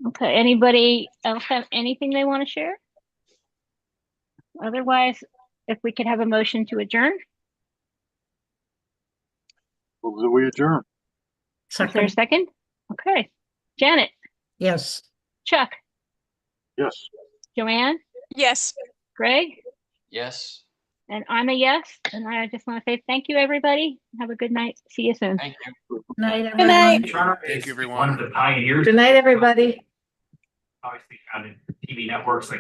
Okay, anybody else have anything they want to share? Otherwise, if we could have a motion to adjourn, Move that we adjourn. is there a Second, second? Okay, Janet, yes. Chuck, Yes. Joanne, Yes. Greg, Yes, and I'm a yes. And I just want to say thank you, everybody. Have a good night. See you soon. thank you. Night, Good night. everyone. Thank you, everyone. One of the pioneers. Good night, everybody. Obviously, founded TV networks like